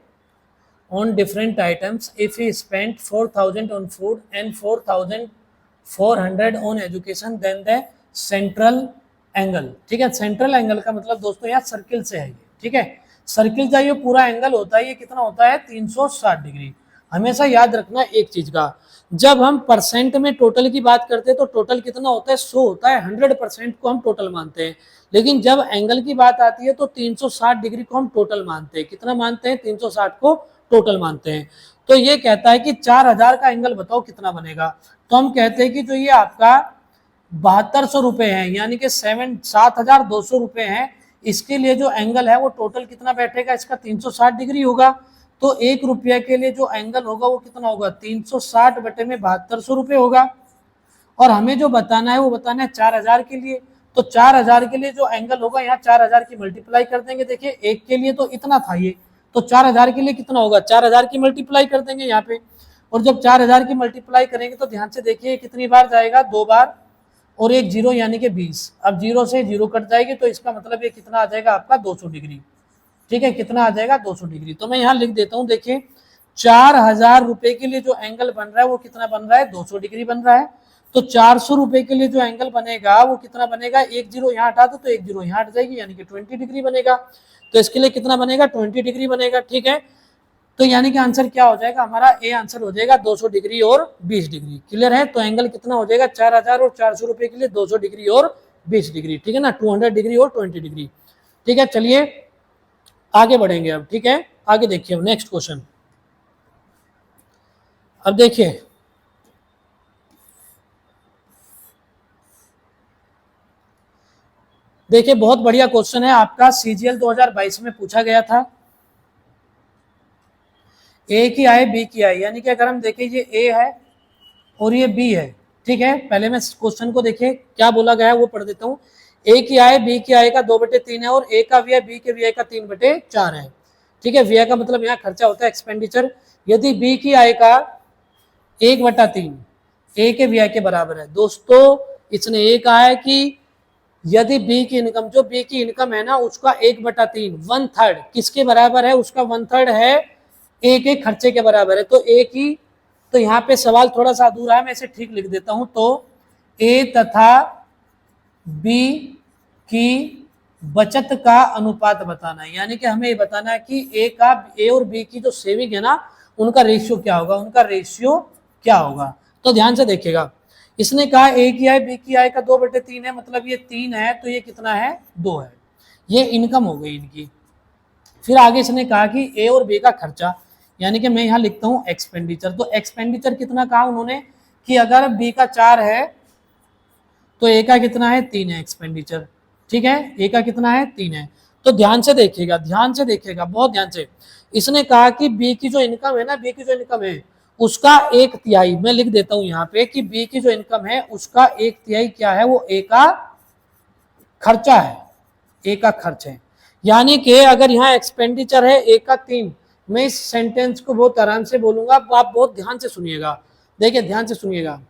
on different items if he spent 4000 on food and 4400 on education then the central angle। ठीक है, सेंट्रल एंगल का मतलब दोस्तों यहाँ सर्किल से है ये। ठीक है, सर्किल का ये पूरा एंगल होता है, ये कितना होता है, 360 डिग्री। हमेशा याद रखना एक चीज का, जब हम परसेंट में टोटल की बात करते हैं तो टोटल कितना होता है, 100 होता है, 100% को हम टोटल मानते हैं। लेकिन जब एंगल की बात आती है तो 360 डिग्री को हम टोटल मानते हैं। कितना मानते हैं, 360 को टोटल मानते हैं। तो ये कहता है कि 4000 का एंगल बताओ कितना बनेगा। तो हम कहते हैं कि जो ये आपका 7200 रुपए है, यानी कि 7200 रुपए है, इसके लिए जो एंगल है वो टोटल कितना बैठेगा, इसका 360 डिग्री होगा। तो 1 रुपये के लिए जो एंगल होगा वो कितना होगा, 360 बटे में 7200 रुपए होगा। और हमें जो बताना है वो बताना है 4000 के लिए। तो 4000 के लिए जो एंगल होगा, यहाँ 4000 की मल्टीप्लाई कर देंगे। देखिए एक के लिए तो इतना था ये, तो 4000 के लिए कितना होगा, 4000 की मल्टीप्लाई कर देंगे यहाँ पे। और जब 4000 की मल्टीप्लाई करेंगे तो ध्यान से देखिए कितनी बार जाएगा, 2 बार, और एक जीरो यानी कि 20। अब जीरो से जीरो कट जाएगी तो इसका मतलब ये कितना आ जाएगा आपका, 200 डिग्री। ठीक है, कितना आ जाएगा, 200 डिग्री। तो मैं यहाँ लिख देता हूँ, देखिए 4000 रुपए के लिए जो एंगल बन रहा है वो कितना बन रहा है, 200 डिग्री बन रहा है। तो 400 रुपए के लिए जो एंगल बनेगा वो कितना बनेगा, एक जीरो यहाँ हटा दो तो एक जीरो यहाँ हट जाएगी, यानी कि 20 डिग्री बनेगा। तो इसके लिए कितना बनेगा, 20 डिग्री बनेगा। ठीक है, तो यानी कि आंसर क्या हो जाएगा हमारा, ए आंसर हो जाएगा 200 डिग्री और 20 डिग्री। क्लियर है? तो एंगल कितना हो जाएगा 4000 और 400 रुपए के लिए 200 डिग्री और 20 डिग्री। ठीक है ना, 200 डिग्री और 20 डिग्री। ठीक है, चलिए आगे बढ़ेंगे अब। ठीक है, आगे देखिए नेक्स्ट क्वेश्चन। अब देखिए देखिए बहुत बढ़िया क्वेश्चन है आपका, सीजीएल 2022 में पूछा गया था। ए की आय बी की आय, यानी कि अगर हम देखें ये ए है और ये बी है। ठीक है, पहले मैं क्वेश्चन को देखिए क्या बोला गया है वो पढ़ देता हूँ। ए की आय बी की आय का 2/3 है और ए का व्यय बी के व्यय का 3/4 है। ठीक है, व्यय का मतलब यहाँ खर्चा होता है, एक्सपेंडिचर। यदि बी की आय का 1/3 ए के व्यय के बराबर है। दोस्तों इसने ये कहा है कि यदि बी की इनकम, जो बी की इनकम है ना, उसका 1/3 1/3 किसके बराबर है, उसका 1/3 है ए के खर्चे के बराबर है। तो ए की, तो यहाँ पे सवाल थोड़ा सा अधूरा है, मैं इसे ठीक लिख देता हूं। तो ए तथा बी की बचत का अनुपात बताना है, यानी कि हमें ये बताना है कि ए और बी की जो सेविंग है ना, उनका रेशियो क्या होगा, उनका रेशियो क्या होगा। तो ध्यान से देखिएगा, इसने कहा ए की आय बी की आय का 2/3 है, मतलब ये 3 है, तो ये कितना है 2 है। ये इनकम हो गई इनकी। फिर आगे इसने कहा कि ए और बी का खर्चा, यानी कि मैं यहाँ लिखता हूँ एक्सपेंडिचर। तो एक्सपेंडिचर कितना कहा उन्होंने कि अगर बी का 4 है तो ए का कितना है 3 है एक्सपेंडिचर। ठीक है, ए का कितना है 3 है। तो ध्यान से देखिएगा, ध्यान से देखिएगा, बहुत ध्यान से। इसने कहा कि बी की जो इनकम है ना, बी की जो इनकम है उसका 1/3, मैं लिख देता हूं यहाँ पे कि बी की जो इनकम है उसका 1/3 क्या है, वो ए का खर्चा है, ए का खर्च है। यानी कि अगर यहाँ एक्सपेंडिचर है ए का 3, मैं इस सेंटेंस को बहुत आराम से बोलूंगा, आप बहुत ध्यान से सुनिएगा। देखिए ध्यान से सुनिएगा,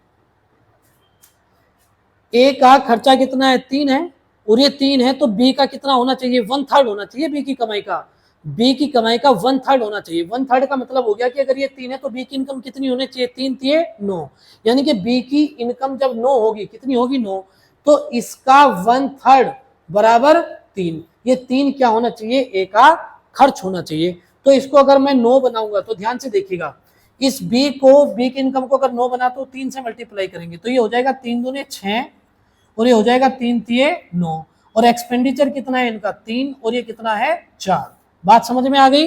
ए का खर्चा कितना है 3 है, और ये 3 है, तो बी का कितना होना चाहिए 1/3 होना चाहिए बी की कमाई का। बी की कमाई का 1/3 होना चाहिए। 1/3 का मतलब हो गया कि अगर ये 3 है तो बी की इनकम कितनी होनी चाहिए, 3 3 9, यानी कि बी की इनकम जब 9 होगी, कितनी होगी 9, तो इसका 1/3 बराबर 3। ये 3 क्या होना चाहिए, ए का खर्च होना चाहिए। तो इसको अगर मैं 9 बनाऊंगा तो ध्यान से देखिएगा, इस बी को, बी की इनकम को अगर 9 बना तो 3 से मल्टीप्लाई करेंगे तो ये हो जाएगा 3 दूने 6 और ये हो जाएगा 3 3 9, और एक्सपेंडिचर कितना है इनका 3 और ये कितना है 4। बात समझ में आ गई?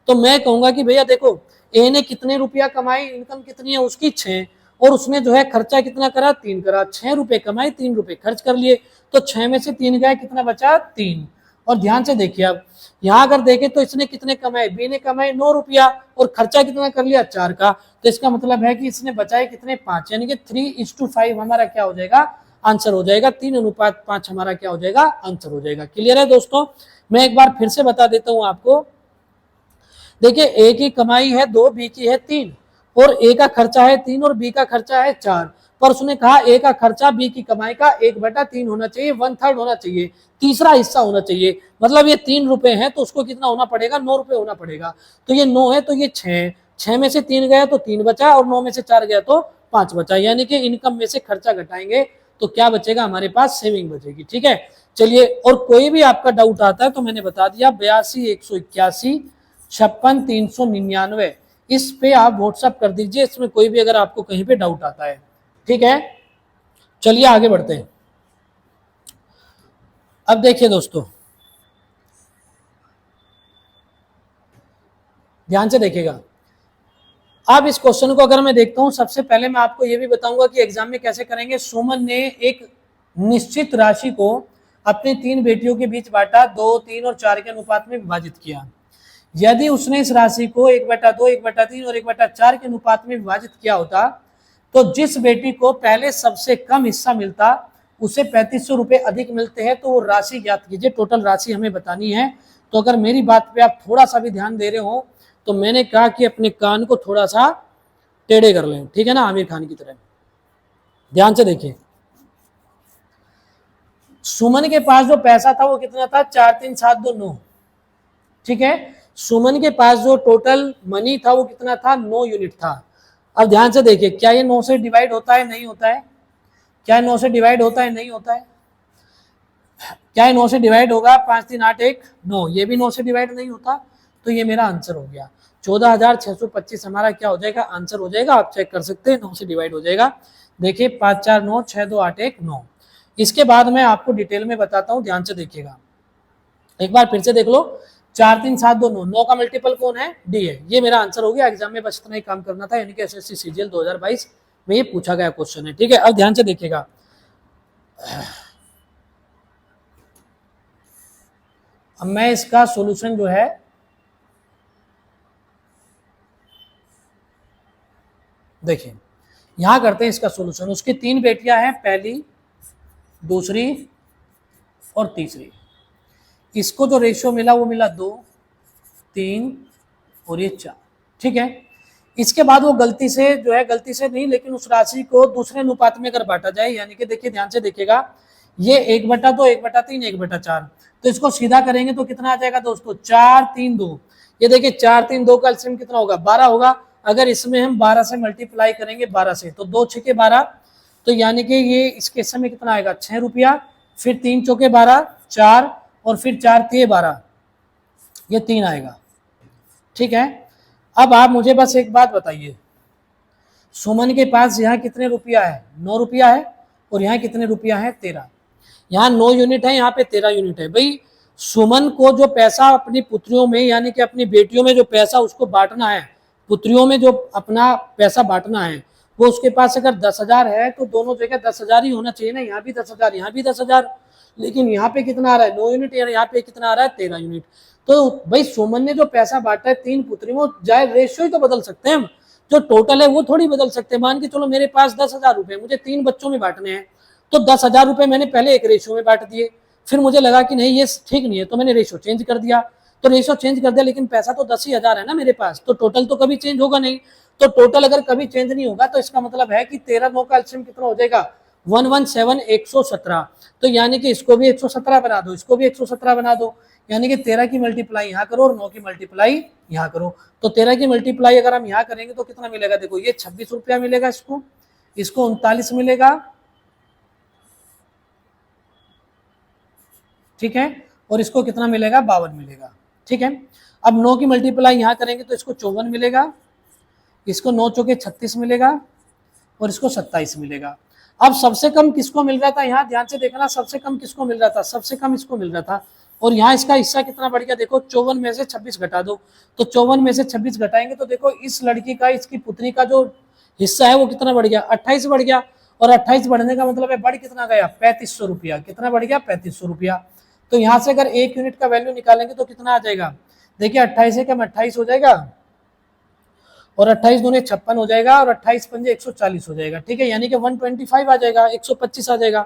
तो मैं कहूंगा कि भैया देखो, ए ने कितने रुपया कमाई, इनकम कितनी है उसकी 6, और उसने जो है खर्चा कितना करा 3 करा, 6 रुपए कमाए 3 रुपए खर्च कर लिए, तो 6 में से 3 गए, कितना बचा 3। और ध्यान से देखिए अब यहाँ अगर देखें तो इसने कितने कमाए, बी ने कमाए 9 रुपया और खर्चा कितना कर लिया 4 का, तो इसका मतलब है कि इसने बचाए कितने 5, यानी कि 3:5 हमारा क्या हो जाएगा, आंसर हो जाएगा। 3:5 हमारा क्या हो जाएगा, आंसर हो जाएगा। क्लियर है दोस्तों? मैं एक बार फिर से बता देता हूं आपको। देखिए ए की कमाई है 2, बी की है 3, और ए का खर्चा है 3 और बी का खर्चा है 4, पर उसने कहा ए का खर्चा बी की कमाई का 1/3 होना चाहिए, 1/3 होना चाहिए, तीसरा हिस्सा होना चाहिए। मतलब ये 3 रुपए है तो उसको कितना होना पड़ेगा, 9 रुपए होना पड़ेगा। तो ये 9 है तो ये 6 में से 3 गया तो 3 बचा, और 9 में से 4 गया तो 5 बचा, यानी कि इनकम में से खर्चा घटाएंगे तो क्या बचेगा हमारे पास, सेविंग बचेगी। ठीक है, चलिए, और कोई भी आपका डाउट आता है तो मैंने बता दिया 82 181 56 399, इस पे आप व्हाट्सअप कर दीजिए, इसमें कोई भी अगर आपको कहीं पे डाउट आता है। ठीक है, चलिए आगे बढ़ते हैं। अब देखिए दोस्तों, ध्यान से देखिएगा। अब इस क्वेश्चन को अगर मैं देखता हूं, सबसे पहले मैं आपको यह भी बताऊंगा कि एग्जाम में कैसे करेंगे। सुमन ने एक निश्चित राशि को अपनी 3 बेटियों के बीच बांटा, 2 3 और 4 के अनुपात में विभाजित किया। यदि उसने इस राशि को 1/2 1/3 और 1/4 के अनुपात में विभाजित किया होता, तो जिस बेटी को पहले सबसे कम हिस्सा मिलता उसे 3500 रुपए अधिक मिलते हैं। तो वो राशि ज्ञात कीजिए, टोटल राशि हमें बतानी है। तो अगर मेरी बात पे आप थोड़ा सा भी ध्यान दे रहे हो तो मैंने कहा कि अपने कान को थोड़ा सा टेढ़े कर लें, ठीक है ना, आमिर खान की तरह। ध्यान से देखिए, सुमन के पास जो पैसा था वो कितना था, 4 3 7 2 9। ठीक है, सुमन के पास जो टोटल मनी था वो कितना था, 9 यूनिट था। अब ध्यान से देखिए, क्या ये 9 से डिवाइड होता है, नहीं होता है? क्या 9 से डिवाइड होता है, नहीं होता है? क्या 9 से डिवाइड होगा, 5 3 8 1 9, ये भी 9 से डिवाइड नहीं होता। तो ये मेरा आंसर हो गया। 14,625 हमारा क्या हो जाएगा, आंसर हो जाएगा। आप चेक कर सकते हैं, 9 से डिवाइड हो जाएगा। देखिए 5 4 9 6 2 8 1 9। इसके बाद मैं आपको डिटेल में बताता हूँ, ध्यान से देखिएगा। एक बार फिर से देख लो, 4 3 7 2 9, 9 का मल्टीपल कौन है, डी है। ये मेरा आंसर हो गया। एग्जाम में बस इतना ही काम करना था, यानी कि एसएससी सीजीएल 2022 में ये पूछा गया क्वेश्चन है। ठीक है, अब ध्यान से देखिएगा। अब मैं इसका सॉल्यूशन जो है देखिए यहां करते हैं इसका सॉल्यूशन। उसकी 3 बेटियां हैं, पहली, दूसरी और तीसरी। इसको जो रेशियो मिला वो मिला 2 3 और ये 4। ठीक है, इसके बाद वो गलती से जो है, गलती से नहीं लेकिन उस राशि को दूसरे अनुपात में अगर बांटा जाए, यानी कि देखिए ध्यान से देखिएगा, ये 1/2 1/3 1/4, तो इसको सीधा करेंगे तो कितना आ जाएगा दोस्तों, 4 3 2। ये देखिए 4 3 2 का एलसीएम कितना होगा, 12 होगा। अगर इसमें हम 12 से मल्टीप्लाई करेंगे 12 से, तो 2 6 12, तो यानी कि ये इस केस में कितना आएगा, 6 रुपया। फिर 3 चौके 12 4, और फिर 4 3 12, ये 3 आएगा। ठीक है, अब आप मुझे बस एक बात बताइए, सुमन के पास यहाँ कितने रुपया है, 9 रुपया है, और यहाँ कितने रुपया है, 13। यहाँ 9 यूनिट है, यहाँ पे 13 यूनिट है। भाई सुमन को जो पैसा अपनी पुत्रियों में, यानी कि अपनी बेटियों में जो पैसा उसको बांटना है, पुत्रियों में जो अपना पैसा बांटना है, वो उसके पास अगर 10,000 है तो दोनों जगह 10,000 ही होना चाहिए ना। यहाँ भी 10,000, यहाँ भी 10,000, लेकिन यहाँ पे कितना आ रहा है, 9 यूनिट, यहाँ पे कितना आ रहा है, 13 यूनिट। तो भाई सुमन ने जो पैसा बांटा है 3 पुत्रियों, जाए रेशियो ही तो बदल सकते हैं हम, जो टोटल है वो थोड़ी बदल सकते हैं। मान के चलो मेरे पास 10,000 रुपए, मुझे 3 बच्चों में बांटने हैं, तो 10,000 रुपए मैंने पहले एक रेशियो में बांट दिए, फिर मुझे लगा कि नहीं ये ठीक नहीं है, तो मैंने रेशियो चेंज कर दिया। तो रेशियो चेंज कर दिया, लेकिन पैसा तो 10,000 है ना मेरे पास, तो टोटल तो कभी चेंज होगा नहीं। तो टोटल अगर कभी चेंज नहीं होगा तो इसका मतलब है कि 13 9 का एलसीएम कितना हो जाएगा, 117 117। तो यानी कि इसको भी 117 बना दो, इसको भी 117 बना दो, यानी कि 13 की मल्टीप्लाई यहाँ करो और 9 की मल्टीप्लाई यहाँ करो। तो 13 की मल्टीप्लाई अगर हम यहाँ करेंगे तो कितना मिलेगा, देखो ये 26 रुपया मिलेगा, इसको 39 मिलेगा। ठीक है, और इसको कितना मिलेगा, 52 मिलेगा। ठीक है, अब 9 की मल्टीप्लाई यहाँ करेंगे तो इसको 54 मिलेगा, इसको 9 चौके 36 मिलेगा, और इसको 27 मिलेगा। अब सबसे कम किसको मिल रहा था, यहाँ ध्यान से देखना, सबसे कम किसको मिल रहा था, सबसे कम इसको मिल रहा था। और यहाँ इसका हिस्सा कितना बढ़ गया, देखो 54 में से 26 घटा दो, तो 54 में से 26 घटाएंगे तो देखो इस लड़की का, इसकी पुत्री का जो हिस्सा है वो कितना बढ़ गया, 28 बढ़ गया। और 28 बढ़ने का मतलब है बढ़ कितना गया, 3500 रुपया। कितना बढ़ गया, 3500 रुपया। तो यहाँ से अगर 1 यूनिट का वैल्यू निकालेंगे तो कितना आ जाएगा, देखिए 28 है, कम 28 हो जाएगा, और 28 दूने 56 हो जाएगा, और 28 पंजे 140 हो जाएगा। ठीक है, यानी कि 125 आ जाएगा, 125 आ जाएगा,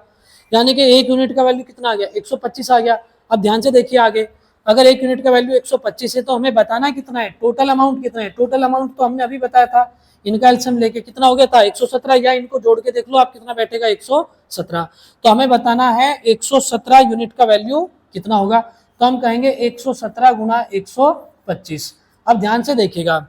यानी कि 1 यूनिट का वैल्यू कितना आ गया, 125 आ गया। अब ध्यान से देखिए आगे, अगर 1 यूनिट का वैल्यू 125 है तो हमें बताना कितना है, टोटल अमाउंट कितना है। टोटल अमाउंट तो हमने अभी बताया था, इनका एलसीएम लेके कितना हो गया था, 117, या इनको जोड़ के देख लो आप कितना बैठेगा, 117। तो हमें बताना है 117 यूनिट का वैल्यू कितना होगा, तो हम कहेंगे 117 गुना 125। अब ध्यान से देखिएगा,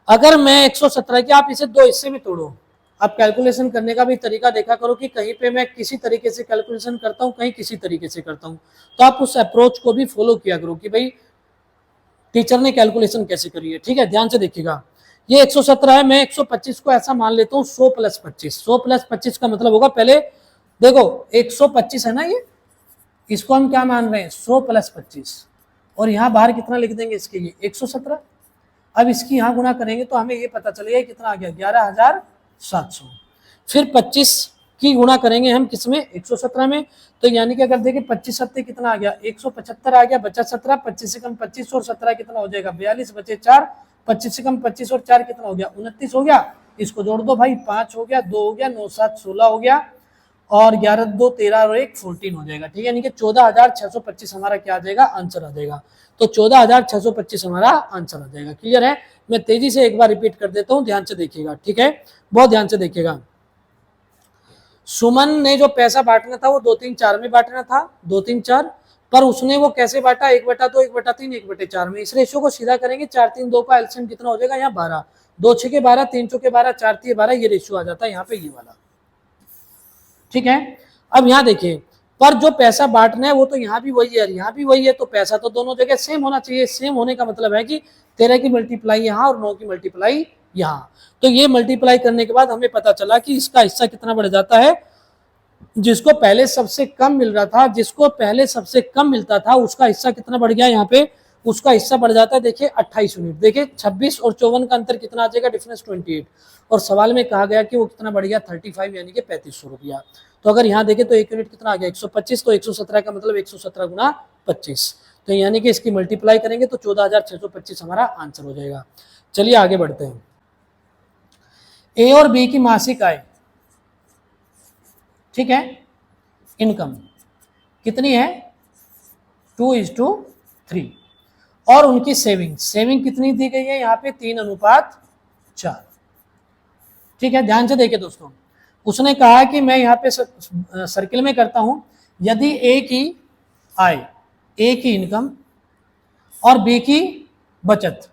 अगर मैं 117 की, आप इसे 2 हिस्से में तोड़ो, आप कैलकुलेशन करने का भी तरीका देखा करो कि कहीं पे मैं किसी तरीके से कैलकुलेशन करता हूं, कहीं किसी तरीके से करता हूं, तो आप उस अप्रोच को भी फॉलो किया करो कि भाई टीचर ने कैलकुलेशन कैसे करी है। ठीक है, ध्यान से देखिएगा, ये 117 है, मैं 125 को ऐसा मान लेता हूँ 100 + 25। 100 + 25 का मतलब होगा, पहले देखो 125 है ना, ये इसको हम क्या मान रहे हैं, 100 + 25, और यहाँ बाहर कितना लिख देंगे इसके लिए, 117। अब इसकी यहाँ गुणा करेंगे तो हमें ये पता चलेगा कितना आ गया, 11,700। फिर 25 की गुणा करेंगे हम किसमें, 117 में, तो यानी कि अगर देखिए 25 सत्ते कितना आ गया, 175 आ गया, बचा 17, 25 से कम 25 और 17 कितना हो जाएगा, 42, बचे 4, 25 से कम 25 और 4 कितना हो गया, 29 हो गया। इसको जोड़ दो भाई, 5 हो गया, 2 हो गया, 9 7 16 हो गया, और 11 2 13 और 1 14 हो जाएगा। ठीक है, यानी कि 14,625 हमारा क्या आ जाएगा, आंसर आ जाएगा। तो 14,625 हमारा आंसर आ जाएगा। क्लियर है, मैं तेजी से एक बार रिपीट कर देता हूं, ध्यान से देखिएगा। ठीक है, बहुत ध्यान से देखिएगा। सुमन ने जो पैसा बांटना था वो 2 3 4 में बांटना था, 2 3 4, पर उसने वो कैसे बांटा, 1/2 1/3 1/4 में। इस रेशियो को सीधा करेंगे, 4 3 2 का एलसीएम कितना हो जाएगा, यहाँ 12, 2 6 के 12, 3 चौके 12, 4 3 12, ये रेशियो आ जाता है यहाँ पे, ये वाला। ठीक है, अब यहाँ देखिए पर जो पैसा बांटना है वो तो यहाँ भी वही है और यहाँ भी वही है, तो पैसा तो दोनों जगह सेम होना चाहिए। सेम होने का मतलब है कि 13 की मल्टीप्लाई यहाँ और 9 की मल्टीप्लाई यहाँ। तो ये मल्टीप्लाई करने के बाद हमें पता चला कि इसका हिस्सा कितना बढ़ जाता है, जिसको पहले सबसे कम मिल रहा था, जिसको पहले सबसे कम मिलता था उसका हिस्सा कितना बढ़ गया यहाँ पे, उसका हिस्सा बढ़ जाता है देखिए 28 यूनिट। देखिए 26 और 54 का अंतर कितना आ जाएगा, डिफरेंस 28, और सवाल में कहा गया कि वो कितना बढ़ गया 35 यानी कि 3500 रुपया। तो अगर यहाँ देखें तो एक यूनिट कितना आ गया 125, तो 117 का मतलब 117 गुना 25, तो यानी कि इसकी मल्टीप्लाई करेंगे तो 14,625 हमारा आंसर हो जाएगा। चलिए आगे बढ़ते हैं। ए और बी की मासिक आय, ठीक है, इनकम कितनी है 2:3, और उनकी सेविंग कितनी दी गई है यहाँ पे 3:4। ठीक है, ध्यान से देखिए दोस्तों, उसने कहा कि मैं यहाँ पे सर्किल में करता हूं, यदि ए की आय, ए की इनकम और बी की बचत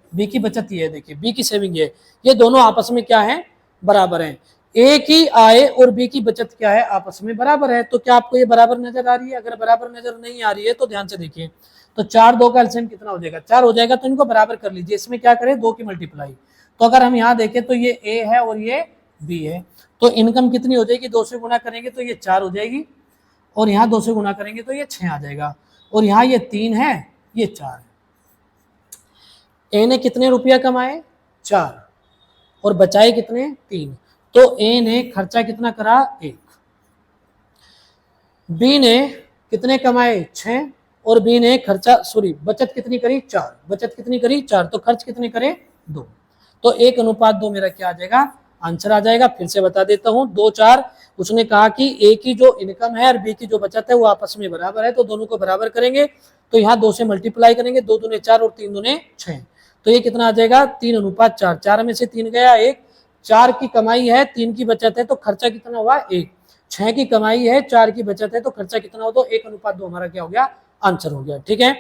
ये है, देखिए बी की सेविंग ये दोनों आपस में क्या है, बराबर हैं। ए की आय और बी की बचत क्या है, आपस में बराबर है। तो क्या आपको ये बराबर नजर आ रही है? अगर बराबर नजर नहीं आ रही है तो ध्यान से देखिए, तो 4 2 का एलसीएम कितना हो जाएगा 4 हो जाएगा, तो इनको बराबर कर लीजिए। इसमें क्या करें 2 की मल्टीप्लाई, तो अगर हम यहाँ देखें तो ये ए है और ये बी है, तो इनकम कितनी हो जाएगी 2 से गुना करेंगे तो ये 4 हो जाएगी, और यहाँ 2 से गुना करेंगे तो ये 6 आ जाएगा, और यहाँ ये 3 है ये 4 है। ए ने कितने रुपया कमाए 4 और बचाए कितने 3, तो ए ने खर्चा कितना करा 1, बी ने कितने कमाए 6 और बी ने बचत कितनी करी 4, तो खर्च कितने करे 2, तो 1:2 मेरा क्या आ जाएगा, आंसर आ जाएगा। फिर से बता देता हूं 2 4, उसने कहा कि ए की जो इनकम है और बी की जो बचत है वो आपस में बराबर है, तो दोनों को बराबर करेंगे, तो यहाँ 2 से मल्टीप्लाई करेंगे, 2 दूने 4 और 3 दूने 6, तो ये कितना आ जाएगा 3:4। 4 में से 3 गया 1, 4 की कमाई है 3 की बचत है, तो खर्चा कितना हुआ 1, 6 की कमाई है 4 की बचत है, तो खर्चा कितना हो, तो 1:2 हमारा क्या हो गया, आंसर हो गया। ठीक है,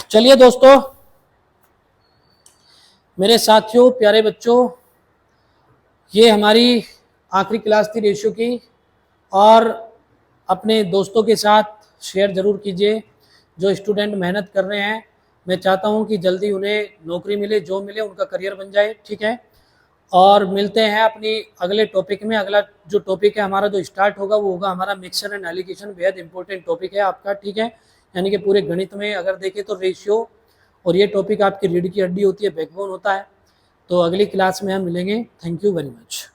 चलिए दोस्तों, मेरे साथियों, प्यारे बच्चों, ये हमारी आखिरी क्लास थी रेशियो की, और अपने दोस्तों के साथ शेयर जरूर कीजिए। जो स्टूडेंट मेहनत कर रहे हैं, मैं चाहता हूं कि जल्दी उन्हें नौकरी मिले, जॉब मिले, उनका करियर बन जाए। ठीक है, और मिलते हैं अपनी अगले टॉपिक में। अगला जो टॉपिक है हमारा जो स्टार्ट होगा वो होगा हमारा मिक्सचर एंड एलिगेशन, बेहद इंपॉर्टेंट टॉपिक है आपका। ठीक है, यानी कि पूरे गणित में अगर देखें तो रेशियो और ये टॉपिक आपकी रीढ़ की हड्डी होती है, बैकबोन होता है। तो अगली क्लास में हम मिलेंगे। Thank you very much.